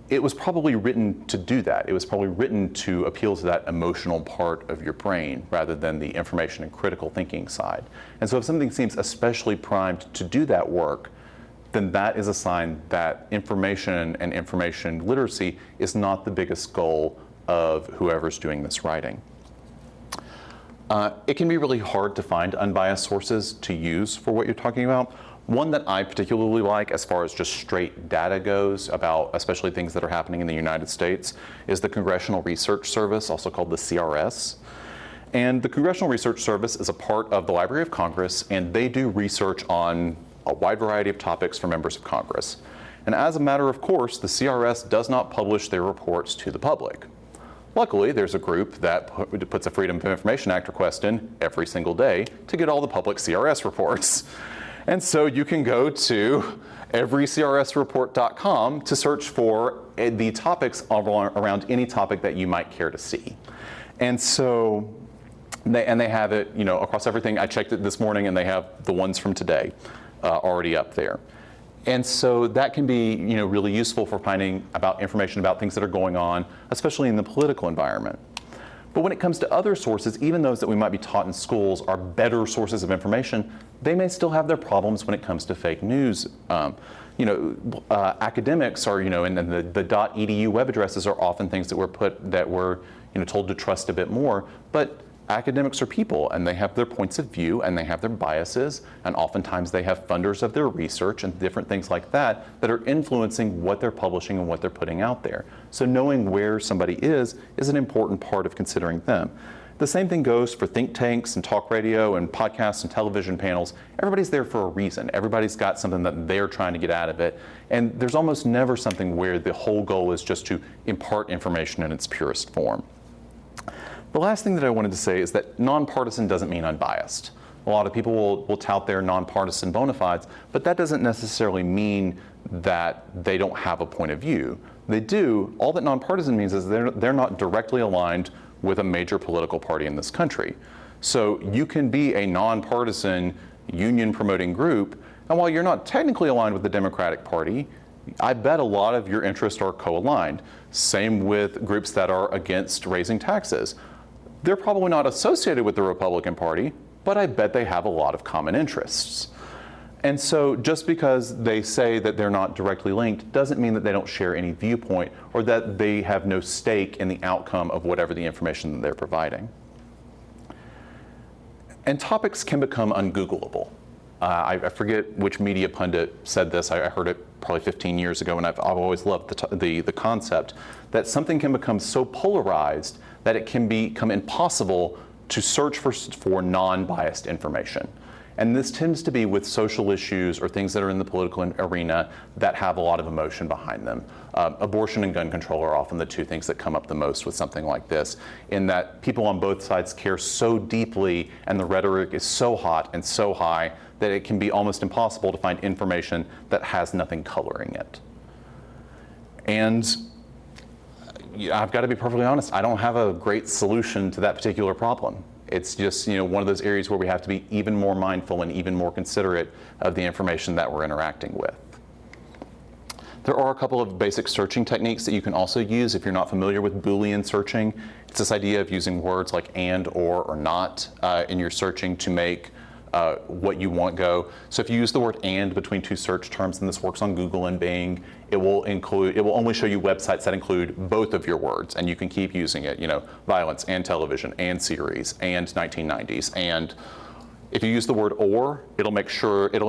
it was probably written to do that. It was probably written to appeal to that emotional part of your brain rather than the information and critical thinking side. And so if something seems especially primed to do that work, then that is a sign that information and information literacy is not the biggest goal of whoever's doing this writing. It can be really hard to find unbiased sources to use for what you're talking about. One that I particularly like as far as just straight data goes about especially things that are happening in the United States is the Congressional Research Service, also called the CRS. And the Congressional Research Service is a part of the Library of Congress, and they do research on a wide variety of topics for members of Congress. And as a matter of course, the CRS does not publish their reports to the public. Luckily, there's a group that puts a Freedom of Information Act request in every single day to get all the public CRS reports. And so you can go to everycrsreport.com to search for the topics around any topic that you might care to see. And so they have it, across everything. I checked it this morning, and they have the ones from today already up there. And so that can be, really useful for finding about information about things that are going on, especially in the political environment. But when it comes to other sources, even those that we might be taught in schools are better sources of information, they may still have their problems when it comes to fake news. Academics are, and the .edu web addresses are often things that we're told to trust a bit more. But academics are people, and they have their points of view, and they have their biases, and oftentimes they have funders of their research and different things like that that are influencing what they're publishing and what they're putting out there. So knowing where somebody is an important part of considering them. The same thing goes for think tanks and talk radio and podcasts and television panels. Everybody's there for a reason. Everybody's got something that they're trying to get out of it. And there's almost never something where the whole goal is just to impart information in its purest form. The last thing that I wanted to say is that nonpartisan doesn't mean unbiased. A lot of people will tout their nonpartisan bona fides, but that doesn't necessarily mean that they don't have a point of view. They do. All that nonpartisan means is they're not directly aligned with a major political party in this country. So you can be a nonpartisan union-promoting group, and while you're not technically aligned with the Democratic Party, I bet a lot of your interests are co-aligned. Same with groups that are against raising taxes. They're probably not associated with the Republican Party, but I bet they have a lot of common interests. And so just because they say that they're not directly linked doesn't mean that they don't share any viewpoint or that they have no stake in the outcome of whatever the information that they're providing. And topics can become ungoogleable. I forget which media pundit said this. I heard it probably 15 years ago, and I've always loved the concept that something can become so polarized that it can become impossible to search for non-biased information. And this tends to be with social issues or things that are in the political arena that have a lot of emotion behind them. Abortion and gun control are often the two things that come up the most with something like this, in that people on both sides care so deeply and the rhetoric is so hot and so high that it can be almost impossible to find information that has nothing coloring it. And I've got to be perfectly honest, I don't have a great solution to that particular problem. It's just one of those areas where we have to be even more mindful and even more considerate of the information that we're interacting with. There are a couple of basic searching techniques that you can also use if you're not familiar with Boolean searching. It's this idea of using words like and, or not in your searching to make what you want go. So if you use the word and between two search terms, and this works on Google and Bing, it will only show you websites that include both of your words, and you can keep using it, violence and television and series and 1990s. And if you use the word or, it'll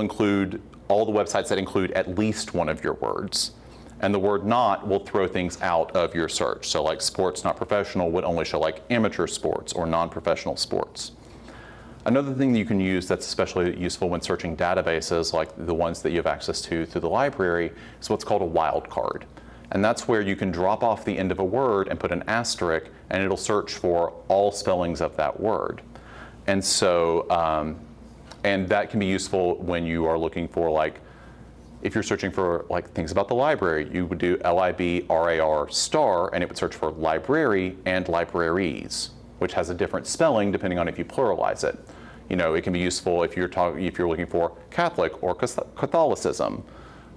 include all the websites that include at least one of your words. And the word not will throw things out of your search. So like sports not professional would only show like amateur sports or non-professional sports. Another thing that you can use that's especially useful when searching databases like the ones that you have access to through the library is what's called a wildcard. And that's where you can drop off the end of a word and put an asterisk, and it'll search for all spellings of that word. And so, and that can be useful when you are looking for if you're searching for things about the library, you would do LIBRAR star, and it would search for library and libraries, which has a different spelling depending on if you pluralize it. It can be useful if you're looking for Catholic or Catholicism.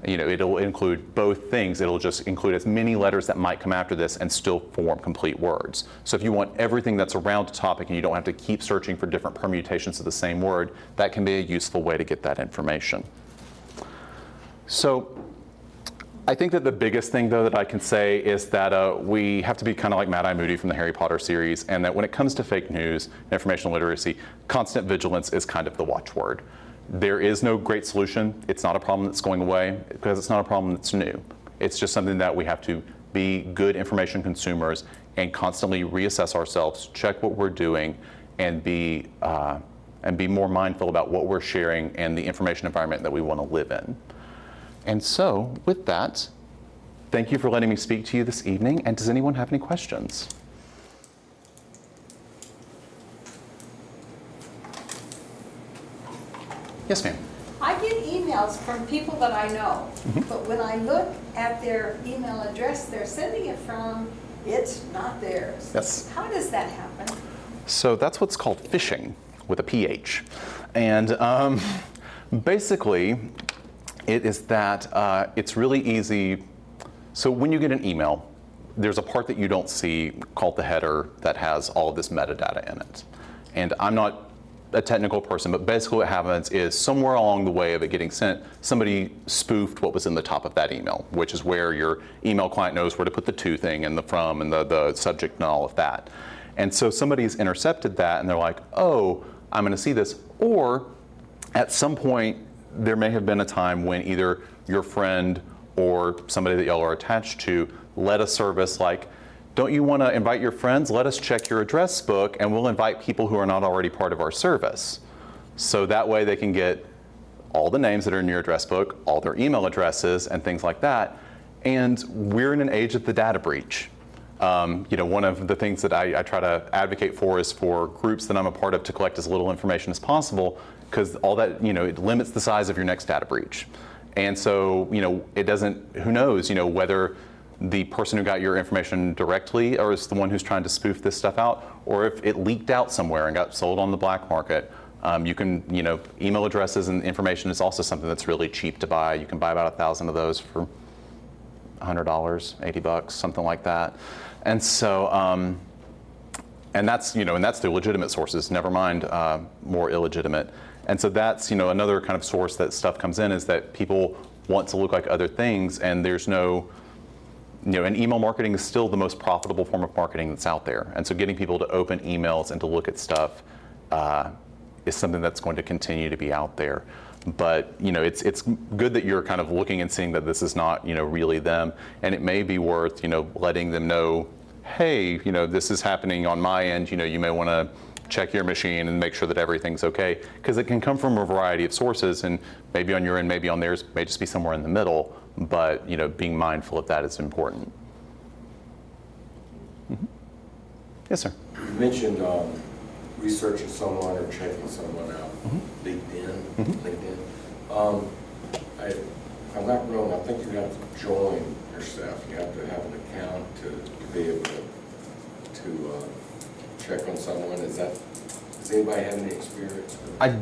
It'll include both things. It'll just include as many letters that might come after this and still form complete words. So if you want everything that's around a topic and you don't have to keep searching for different permutations of the same word, that can be a useful way to get that information. So I think that the biggest thing, though, that I can say is that we have to be kind of like Mad-Eye Moody from the Harry Potter series, and that when it comes to fake news and informational literacy, constant vigilance is kind of the watchword. There is no great solution. It's not a problem that's going away because it's not a problem that's new. It's just something that we have to be good information consumers and constantly reassess ourselves, check what we're doing, and be more mindful about what we're sharing and the information environment that we want to live in. And so, with that, thank you for letting me speak to you this evening. And does anyone have any questions? Yes, ma'am. I get emails from people that I know, but when I look at their email address they're sending it from, it's not theirs. Yes. How does that happen? So that's what's called phishing with a PH. And basically, it is that it's really easy. So when you get an email, there's a part that you don't see called the header that has all of this metadata in it. And I'm not a technical person, but basically what happens is somewhere along the way of it getting sent, somebody spoofed what was in the top of that email, which is where your email client knows where to put the to thing and the from and the subject and all of that. And so somebody's intercepted that and they're like, oh, I'm going to see this. Or at some point, there may have been a time when either your friend or somebody that y'all are attached to led a service like, don't you want to invite your friends? Let us check your address book and we'll invite people who are not already part of our service. So that way they can get all the names that are in your address book, all their email addresses and things like that. And we're in an age of the data breach. One of the things that I try to advocate for is for groups that I'm a part of to collect as little information as possible, because all that, it limits the size of your next data breach. And so, it doesn't, who knows, whether the person who got your information directly or is the one who's trying to spoof this stuff out, or if it leaked out somewhere and got sold on the black market. You can, email addresses and information is also something that's really cheap to buy. You can buy about 1,000 of those for $100, $80, something like that. And so, and that's the legitimate sources, never mind more illegitimate. And so that's, another kind of source that stuff comes in is that people want to look like other things, and there's no, and email marketing is still the most profitable form of marketing that's out there. And so getting people to open emails and to look at stuff is something that's going to continue to be out there. But it's good that you're kind of looking and seeing that this is not really them, and it may be worth letting them know, hey, this is happening on my end. You may want to check your machine and make sure that everything's okay, because it can come from a variety of sources, and maybe on your end, maybe on theirs, may just be somewhere in the middle. But being mindful of that is important. Mm-hmm. Yes, sir. You mentioned researching someone or checking someone out. LinkedIn. If I'm not wrong, I think you have to join yourself. You have to have an account to be able to check on someone. Does anybody have any experience with that? I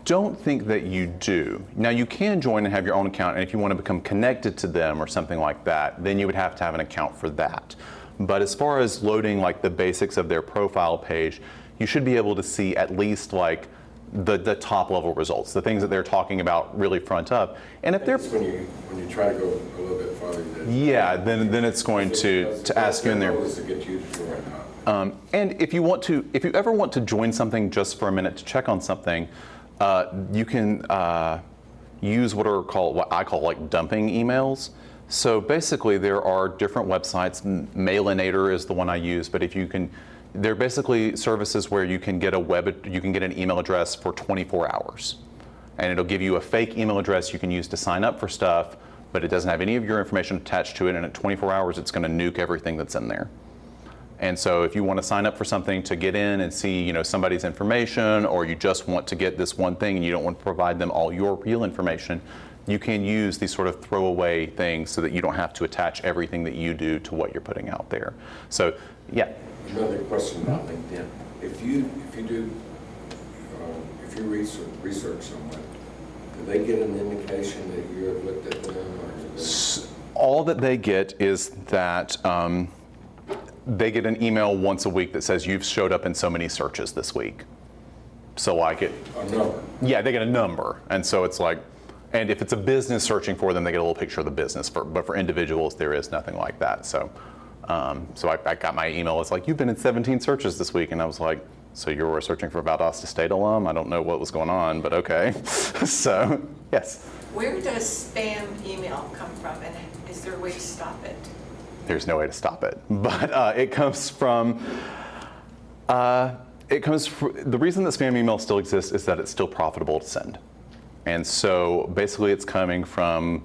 don't think that you do. Now, you can join and have your own account, and if you want to become connected to them or something like that, then you would have to have an account for that. But as far as loading like the basics of their profile page, you should be able to see at least like the top level results, the things that they're talking about really front up. And if they're when you try to go a little bit farther, then it's going to ask you in there. To get you to join. And if you ever want to join something just for a minute to check on something, you can use what I call like dumping emails. So basically, there are different websites. Mailinator is the one I use, but they're basically services where you can get an email address for 24 hours, and it'll give you a fake email address you can use to sign up for stuff, but it doesn't have any of your information attached to it. And at 24 hours, it's going to nuke everything that's in there. And so if you want to sign up for something to get in and see, somebody's information, or you just want to get this one thing and you don't want to provide them all your real information, you can use these sort of throwaway things so that you don't have to attach everything that you do to what you're putting out there. So, yeah. Another question about LinkedIn. If you research someone, do they get an indication that you have looked at them? Or all that they get is that they get an email once a week that says you've showed up in so many searches this week. So like it. A number. Yeah, they get a number, and so it's like, and if it's a business searching for them, they get a little picture of the business. But for individuals, there is nothing like that. So, I got my email. It's like, you've been in 17 searches this week, and I was like, so you were searching for about Austin State alum? I don't know what was going on, but okay. So, yes. Where does spam email come from, and is there a way to stop it? There's no way to stop it, but it comes from. The reason that spam email still exists is that it's still profitable to send. And so basically it's coming from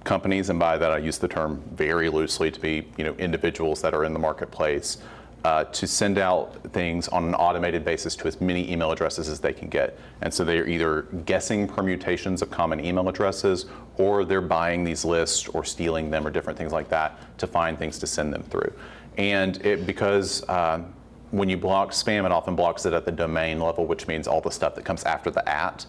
companies, and by that I use the term very loosely to be individuals that are in the marketplace, to send out things on an automated basis to as many email addresses as they can get. And so they're either guessing permutations of common email addresses, or they're buying these lists or stealing them or different things like that to find things to send them through. And because when you block spam, it often blocks it at the domain level, which means all the stuff that comes after the @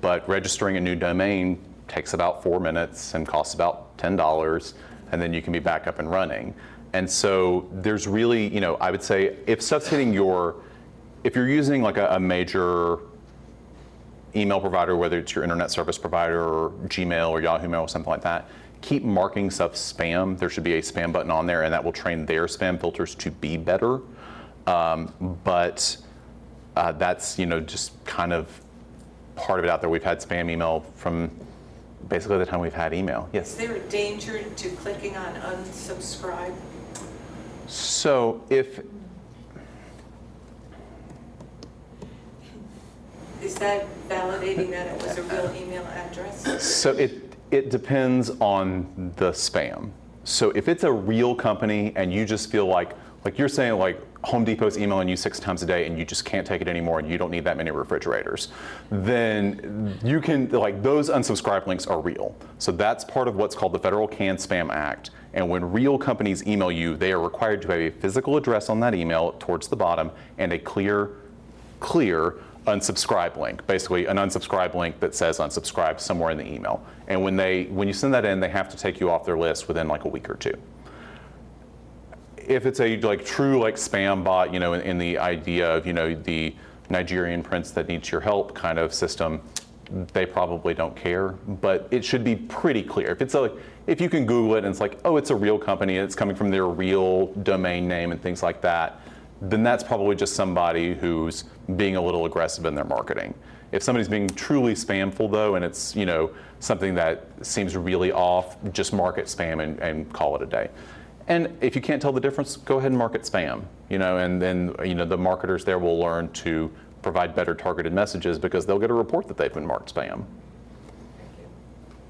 But registering a new domain takes about 4 minutes and costs about $10, and then you can be back up and running. And so there's really, I would say if stuff's hitting if you're using like a major email provider, whether it's your internet service provider or Gmail or Yahoo Mail or something like that, keep marking stuff spam. There should be a spam button on there, and that will train their spam filters to be better. But that's, just kind of part of it out there. We've had spam email from basically the time we've had email. Yes? Is there a danger to clicking on unsubscribe? So Is that validating that it was a real email address? So it depends on the spam. So if it's a real company and you just feel like you're saying like Home Depot's emailing you 6 times a day and you just can't take it anymore and you don't need that many refrigerators, then you can, those unsubscribe links are real. So that's part of what's called the Federal Can Spam Act. And when real companies email you, they are required to have a physical address on that email towards the bottom and a clear unsubscribe link, basically an unsubscribe link that says unsubscribe somewhere in the email. And when you send that in, they have to take you off their list within like a week or 2. If it's a true spam bot, in the idea of the Nigerian prince that needs your help kind of system, they probably don't care. But it should be pretty clear. If you can Google it and it's like, oh, it's a real company, it's coming from their real domain name and things like that, then that's probably just somebody who's being a little aggressive in their marketing. If somebody's being truly spamful though, and it's something that seems really off, just mark it spam and call it a day. And if you can't tell the difference, go ahead and mark it spam, and then the marketers there will learn to provide better targeted messages because they'll get a report that they've been marked spam.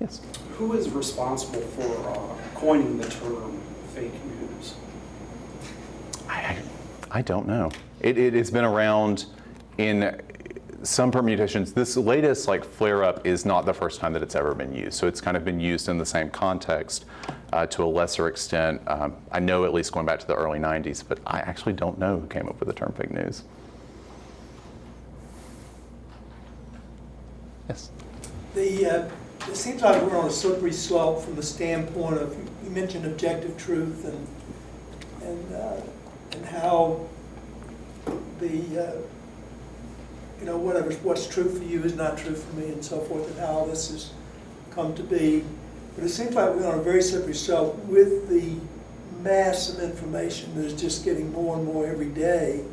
Yes. Who is responsible for coining the term fake news? I don't know. It's been around in some permutations. This latest flare-up is not the first time that it's ever been used. So it's kind of been used in the same context to a lesser extent. I know at least going back to the early 90s, but I actually don't know who came up with the term fake news. Yes? It seems like we're on a slippery slope from the standpoint of, you mentioned objective truth and how what's true for you is not true for me and so forth, and how this has come to be. But it seems like we're on a very slippery slope with the mass of information that is just getting more and more every day.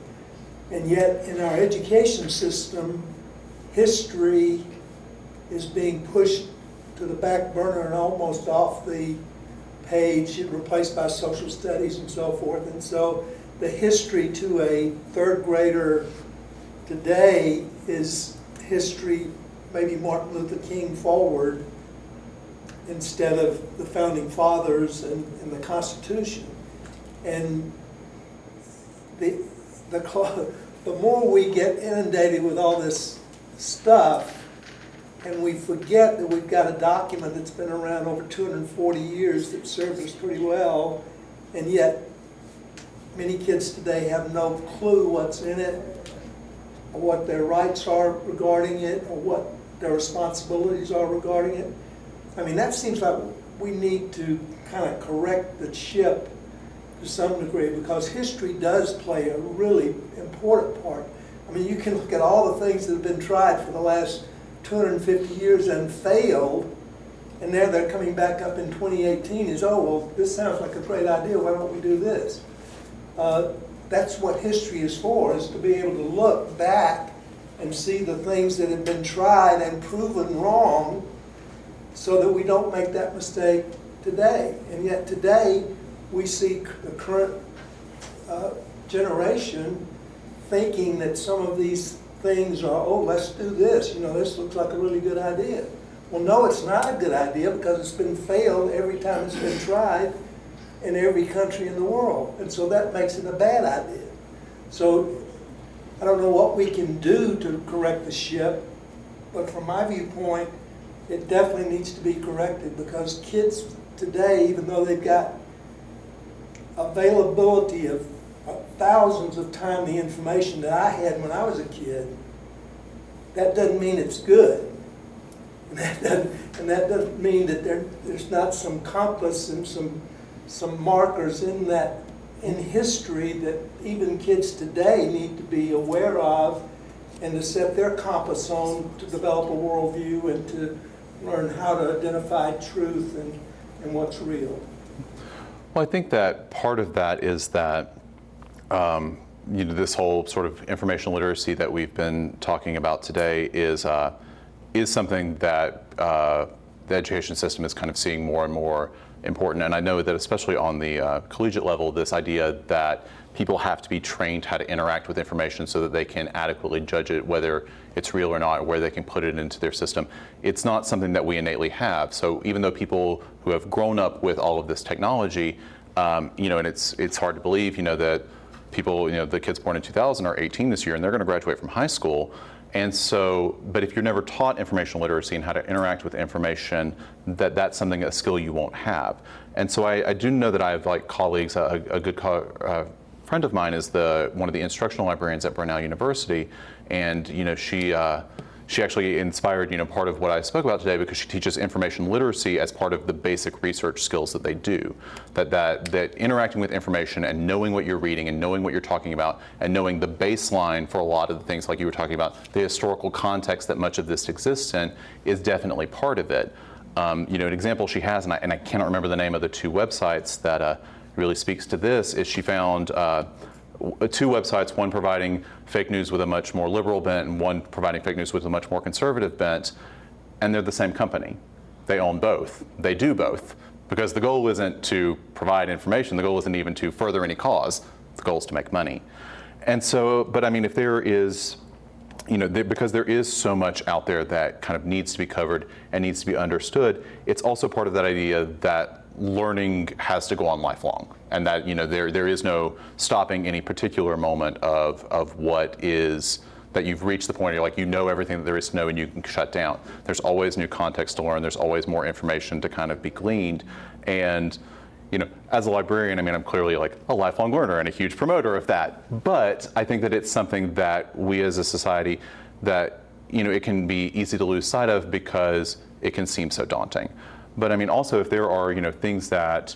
And yet in our education system, history is being pushed to the back burner and almost off the page, replaced by social studies and so forth. And so the history to a third grader today is history, maybe Martin Luther King forward, instead of the founding fathers and the Constitution. And the more we get inundated with all this stuff, and we forget that we've got a document that's been around over 240 years that serves us pretty well, and yet many kids today have no clue what's in it, or what their rights are regarding it, or what their responsibilities are regarding it. I mean, that seems like we need to kind of correct the ship to some degree, because history does play a really important part. I mean, you can look at all the things that have been tried for the last 250 years and failed, and now they're coming back up in 2018 is, oh, well, this sounds like a great idea, why don't we do this? That's what history is for, is to be able to look back and see the things that have been tried and proven wrong so that we don't make that mistake today. And yet today, we see the current generation thinking that some of these things are, oh, let's do this. This looks like a really good idea. Well, no, it's not a good idea because it's been failed every time it's been tried in every country in the world. And so that makes it a bad idea. So I don't know what we can do to correct the ship, but from my viewpoint, it definitely needs to be corrected, because kids today, even though they've got availability of thousands of times the information that I had when I was a kid, that doesn't mean it's good. And that doesn't mean that there's not some compass and some markers in history that even kids today need to be aware of and to set their compass on to develop a worldview and to learn how to identify truth and what's real. Well, I think that part of that is that this whole sort of information literacy that we've been talking about today is something that the education system is kind of seeing more and more important. And I know that especially on the collegiate level, this idea that people have to be trained how to interact with information so that they can adequately judge it, whether it's real or not, or where they can put it into their system. It's not something that we innately have. So even though people who have grown up with all of this technology, and it's hard to believe, that people, the kids born in 2000 are 18 this year, and they're going to graduate from high school. And so, but if you're never taught information literacy and how to interact with information, that's something, a skill you won't have. And so I do know that I have colleagues, a good friend of mine is one of the instructional librarians at Brenau University, and she actually inspired part of what I spoke about today, because she teaches information literacy as part of the basic research skills that they do. That interacting with information and knowing what you're reading and knowing what you're talking about and knowing the baseline for a lot of the things like you were talking about, the historical context that much of this exists in, is definitely part of it. An example she has, and I cannot remember the name of the two websites that really speaks to this, is she found two websites, one providing fake news with a much more liberal bent and one providing fake news with a much more conservative bent, and they're the same company. They own both. They do both. Because the goal isn't to provide information, the goal isn't even to further any cause, the goal is to make money. And so, but I mean, if there is, because there is so much out there that kind of needs to be covered and needs to be understood, it's also part of that idea that learning has to go on lifelong, and that there is no stopping any particular moment of what is, that you've reached the point where you're like, everything that there is to know and you can shut down. There's always new context to learn. There's always more information to kind of be gleaned. And as a librarian, I mean, I'm clearly like a lifelong learner and a huge promoter of that. But I think that it's something that we as a society, that it can be easy to lose sight of because it can seem so daunting. But I mean, also if there are things that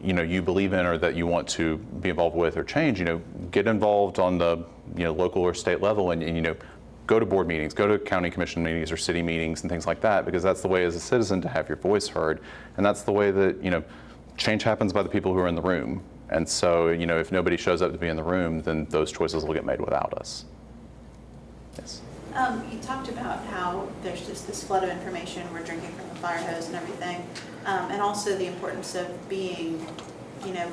you believe in or that you want to be involved with or change, get involved on the local or state level, and go to board meetings, go to county commission meetings or city meetings and things like that, because that's the way as a citizen to have your voice heard, and that's the way that change happens by the people who are in the room. And so if nobody shows up to be in the room, then those choices will get made without us. Yes. You talked about how there's just this flood of information, we're drinking from the fire hose and everything, and also the importance of being,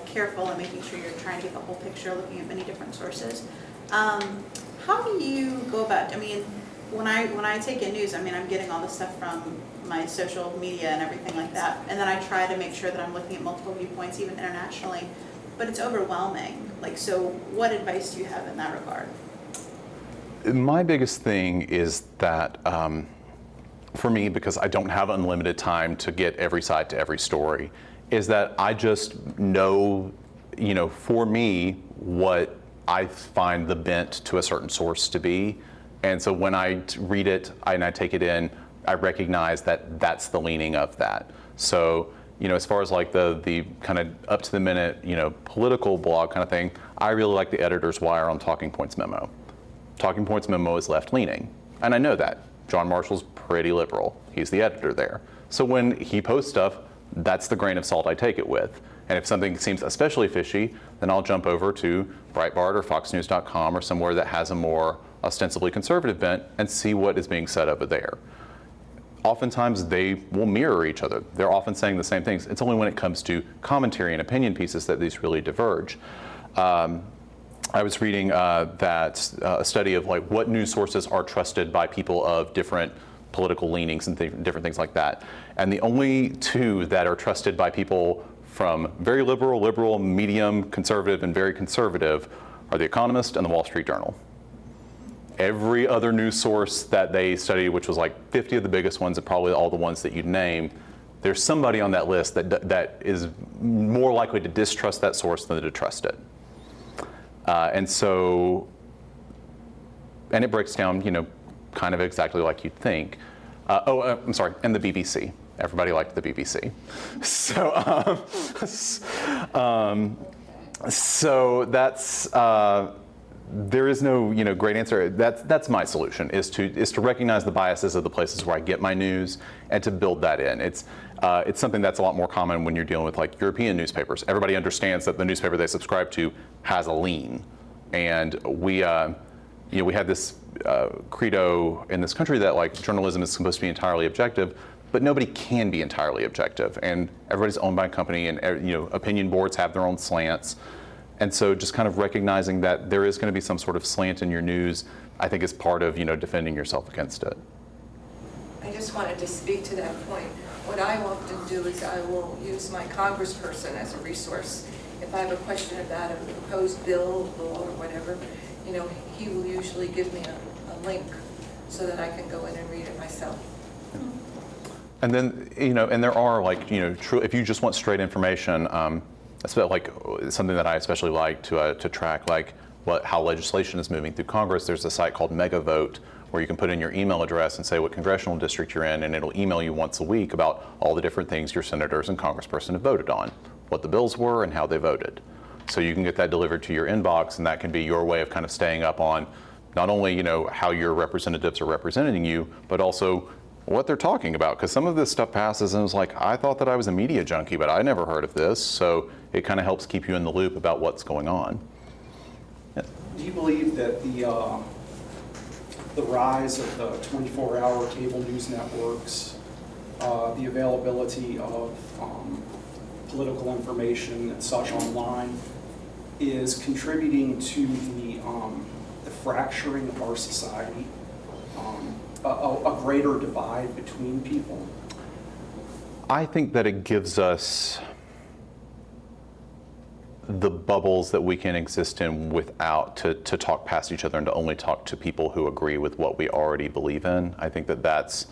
careful and making sure you're trying to get the whole picture, looking at many different sources. How do you go about, when I take in news, I'm getting all this stuff from my social media and everything like that, and then I try to make sure that I'm looking at multiple viewpoints, even internationally, but it's overwhelming. So what advice do you have in that regard? My biggest thing is that for me, because I don't have unlimited time to get every side to every story, is that I just know, for me, what I find the bent to a certain source to be. And so when I read it and I take it in, I recognize that that's the leaning of that. So, as far as like the kind of up to the minute, political blog kind of thing, I really like the editor's wire on Talking Points Memo. Talking Points Memo is left-leaning, and I know that. John Marshall's pretty liberal. He's the editor there. So when he posts stuff, that's the grain of salt I take it with. And if something seems especially fishy, then I'll jump over to Breitbart or FoxNews.com or somewhere that has a more ostensibly conservative bent and see what is being said over there. Oftentimes they will mirror each other. They're often saying the same things. It's only when it comes to commentary and opinion pieces that these really diverge. I was reading that a study of like what news sources are trusted by people of different political leanings and different things like that. And the only two that are trusted by people from very liberal, medium, conservative, and very conservative are The Economist and the Wall Street Journal. Every other news source that they studied, which was like 50 of the biggest ones and probably all the ones that you'd name, there's somebody on that list that is more likely to distrust that source than to trust it. And it breaks down, kind of exactly like you'd think. I'm sorry, and the BBC. Everybody liked the BBC. So that's, there is no, great answer. That's my solution, is to recognize the biases of the places where I get my news and to build that in. It's something that's a lot more common when you're dealing with like European newspapers. Everybody understands that the newspaper they subscribe to has a lean, and we have this credo in this country that like journalism is supposed to be entirely objective, but nobody can be entirely objective, and everybody's owned by a company, and opinion boards have their own slants. And so just kind of recognizing that there is going to be some sort of slant in your news, I think is part of, defending yourself against it. I just wanted to speak to that point. What I often do is I will use my congressperson as a resource. If I have a question about a proposed bill, law, or whatever, he will usually give me a link so that I can go in and read it myself. And then, and there are like, if you just want straight information, like something that I especially like to track, like how legislation is moving through Congress. There's a site called Megavote where you can put in your email address and say what congressional district you're in, and it'll email you once a week about all the different things your senators and congressperson have voted on, what the bills were and how they voted. So you can get that delivered to your inbox, and that can be your way of kind of staying up on not only how your representatives are representing you, but also what they're talking about, because some of this stuff passes and it's like, I thought that I was a media junkie, but I never heard of this. So it kind of helps keep you in the loop about what's going on. do you believe that the rise of the 24-hour cable news networks, the availability of political information and such online is contributing to the fracturing of our society, a greater divide between people? I think that it gives us the bubbles that we can exist in without to talk past each other and to only talk to people who agree with what we already believe in. I think that that's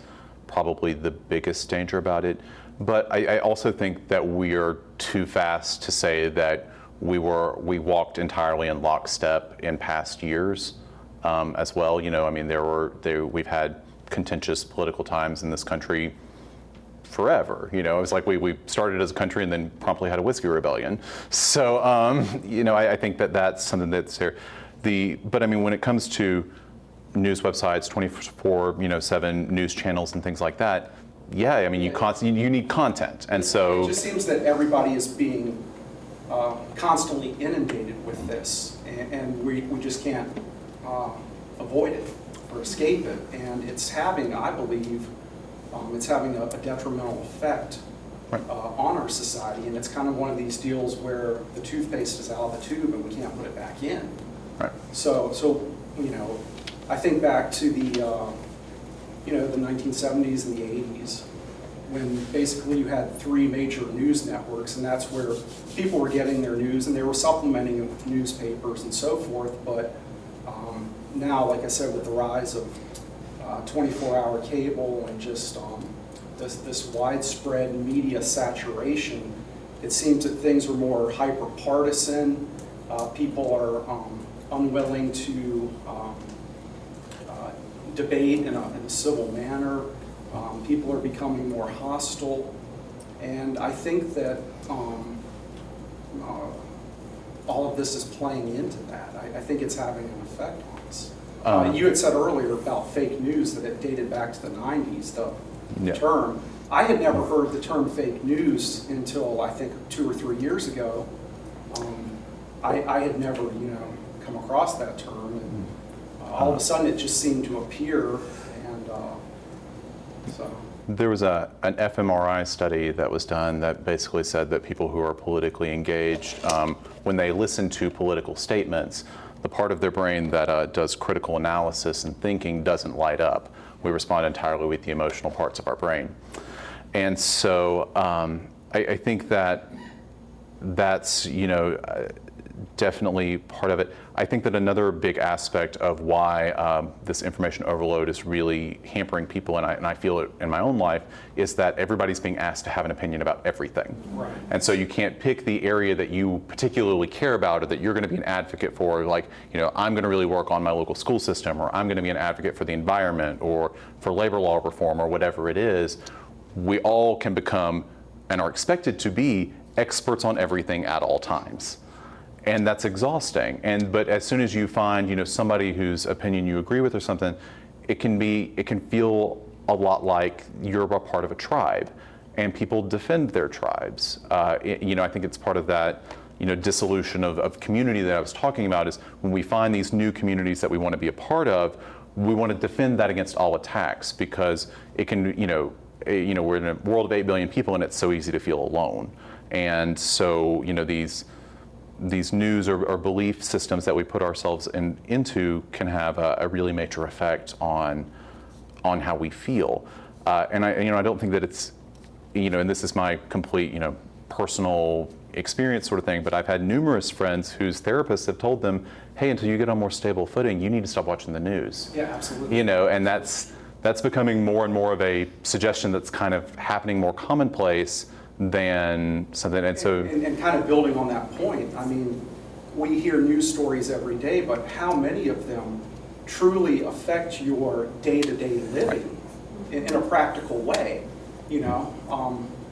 probably the biggest danger about it. But I also think that we are too fast to say that we walked entirely in lockstep in past years as well. You know, I mean, we've had contentious political times in this country forever. You know, it was like we started as a country and then promptly had a whiskey rebellion. So, you know, I think that that's something that's there. But I mean, when it comes to news websites, 24/7 news channels and things like that, yeah, I mean, you need content. And so it just seems that everybody is being constantly inundated with this, and we just can't avoid it or escape it. And it's having, I believe, it's having a detrimental effect on our society, and it's kind of one of these deals where the toothpaste is out of the tube and we can't put it back in. Right. So you know, I think back to the you know, the 1970s and the 80s, when basically you had 3 major news networks, and that's where people were getting their news, and they were supplementing it with newspapers and so forth. But now, like I said, with the rise of 24-hour cable and just this widespread media saturation, it seems that things are more hyper-partisan. People are unwilling to debate in a civil manner. People are becoming more hostile. And I think that all of this is playing into that. I think it's having an effect on us. You had said earlier about fake news that it dated back to the 90s, the term. I had never heard the term fake news until I think 2 or 3 years ago. I had never, you know, come across that term, and all of a sudden it just seemed to appear, and so. There was an fMRI study that was done that basically said that people who are politically engaged, when they listen to political statements, the part of their brain that does critical analysis and thinking doesn't light up. We respond entirely with the emotional parts of our brain. And so I think that that's, you know, definitely part of it. I think that another big aspect of why this information overload is really hampering people, and I feel it in my own life, is that everybody's being asked to have an opinion about everything. Right. And so you can't pick the area that you particularly care about or that you're going to be an advocate for, like, you know, I'm going to really work on my local school system, or I'm going to be an advocate for the environment, or for labor law reform, or whatever it is. We all can become, and are expected to be, experts on everything at all times. And that's exhausting. But as soon as you find, you know, somebody whose opinion you agree with or something, it can feel a lot like you're a part of a tribe, and people defend their tribes. You know, I think it's part of that, you know, dissolution of community that I was talking about, is when we find these new communities that we want to be a part of, we want to defend that against all attacks, because it can, you know, we're in a world of 8 billion people, and it's so easy to feel alone. And so, you know, these news or belief systems that we put ourselves into can have a really major effect on how we feel. And I don't think that it's, you know, and this is my complete, you know, personal experience sort of thing, but I've had numerous friends whose therapists have told them, hey, until you get on more stable footing, you need to stop watching the news. Yeah, absolutely. You know, and that's becoming more and more of a suggestion that's kind of happening more commonplace than something. And so, and kind of building on that point, I mean, we hear news stories every day, but how many of them truly affect your day-to-day living in a practical way? You know,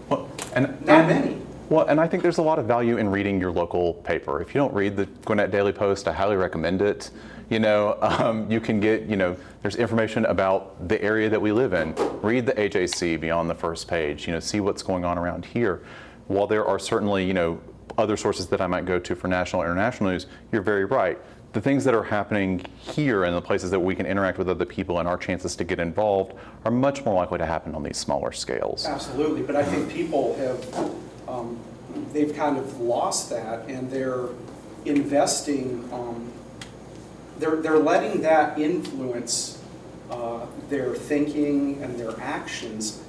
not many. Well, and I think there's a lot of value in reading your local paper. If you don't read the Gwinnett Daily Post, I highly recommend it. You know, you can get, you know, there's information about the area that we live in. Read the AJC beyond the first page, you know, see what's going on around here. While there are certainly, you know, other sources that I might go to for national or international news, you're very right. the things that are happening here and the places that we can interact with other people and our chances to get involved are much more likely to happen on these smaller scales. Absolutely, but I think people have, they've kind of lost that, and they're investing, they're letting that influence their thinking and their actions,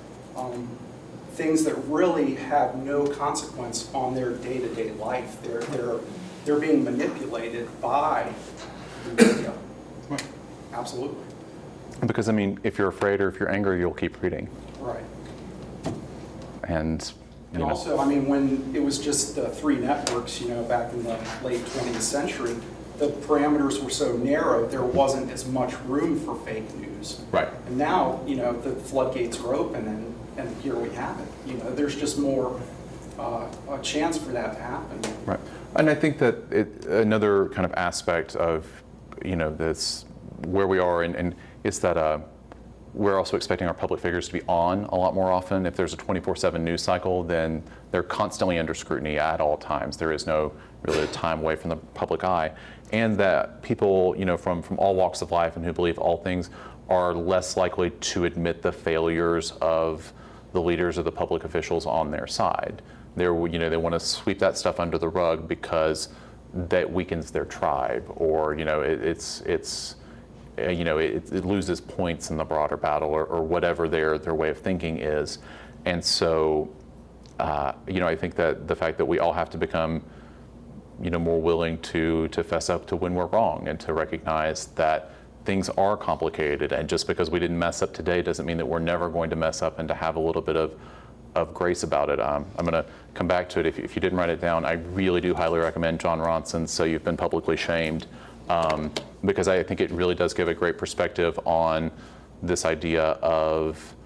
things that really have no consequence on their day-to-day life. They're being manipulated by the media. Right. Absolutely. Because, I mean, if you're afraid or if you're angry, you'll keep reading. Right. And, you know. Also, I mean, when it was just the three networks, you know, back in the late 20th century, the parameters were so narrow, there wasn't as much room for fake news. Right. And now, you know, the floodgates are open, and here we have it. You know, there's just more a chance for that to happen. Right. And I think that another kind of aspect of, you know, this, where we are, and is that we're also expecting our public figures to be on a lot more often. If there's a 24/7 news cycle, then they're constantly under scrutiny at all times. There is no really time away from the public eye. And that people, you know, from all walks of life and who believe all things are less likely to admit the failures of the leaders or the public officials on their side. They want to sweep that stuff under the rug because that weakens their tribe, or, you know, it loses points in the broader battle, or whatever their way of thinking is. And so, you know, I think that the fact that we all have to become, you know, more willing to fess up to when we're wrong, and to recognize that things are complicated, and just because we didn't mess up today doesn't mean that we're never going to mess up, and to have a little bit of grace about it. I'm going to come back to it. If you didn't write it down, I really do highly recommend John Ronson's So You've Been Publicly Shamed, because I think it really does give a great perspective on this idea of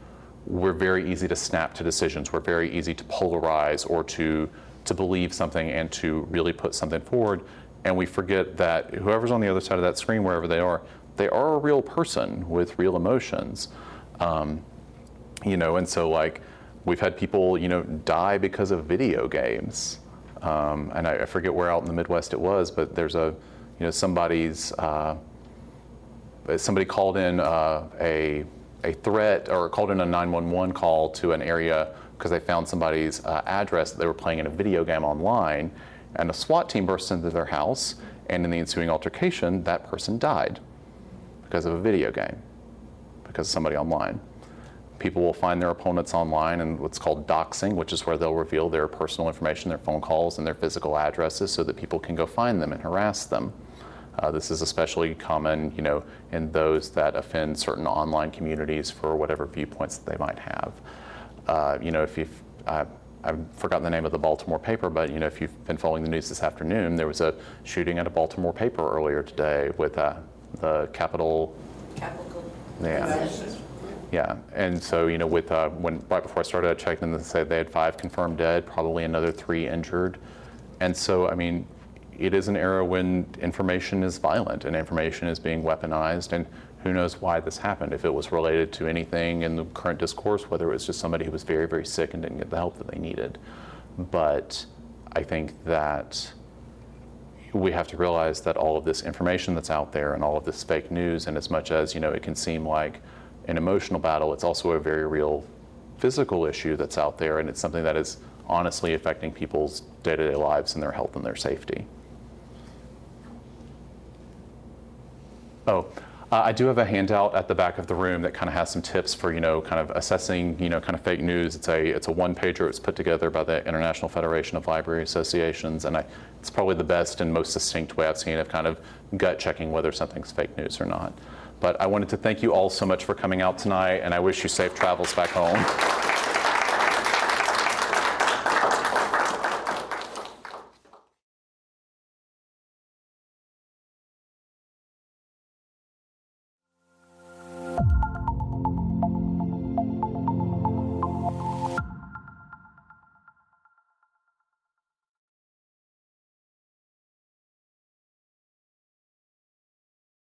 we're very easy to snap to decisions. We're very easy to polarize, or to believe something and to really put something forward. And we forget that whoever's on the other side of that screen, wherever they are a real person with real emotions. You know, and so, like, we've had people, you know, die because of video games. And I forget where out in the Midwest it was, but there's somebody called in a threat, or called in a 911 call to an area because they found somebody's address that they were playing in a video game online, and a SWAT team burst into their house, and in the ensuing altercation, that person died because of a video game, because of somebody online. People will find their opponents online in what's called doxing, which is where they'll reveal their personal information, their phone calls, and their physical addresses, so that people can go find them and harass them. This is especially common, you know, in those that offend certain online communities for whatever viewpoints that they might have. You know, I've forgotten the name of the Baltimore paper, but, you know, if you've been following the news this afternoon, there was a shooting at a Baltimore paper earlier today with the Capitol. Yeah. Yeah, and so, you know, with right before I started, I checked and they said they had 5 confirmed dead, probably another 3 injured. And so, I mean, it is an era when information is violent and information is being weaponized, and who knows why this happened, if it was related to anything in the current discourse, whether it was just somebody who was very, very sick and didn't get the help that they needed. But I think that we have to realize that all of this information that's out there and all of this fake news, and as much as, you know, it can seem like an emotional battle, it's also a very real physical issue that's out there, and it's something that is honestly affecting people's day-to-day lives and their health and their safety. I do have a handout at the back of the room that kind of has some tips for, you know, kind of assessing, you know, kind of fake news. It's a one-pager. It's put together by the International Federation of Library Associations, and it's probably the best and most succinct way I've seen of kind of gut checking whether something's fake news or not. But I wanted to thank you all so much for coming out tonight, and I wish you safe travels back home.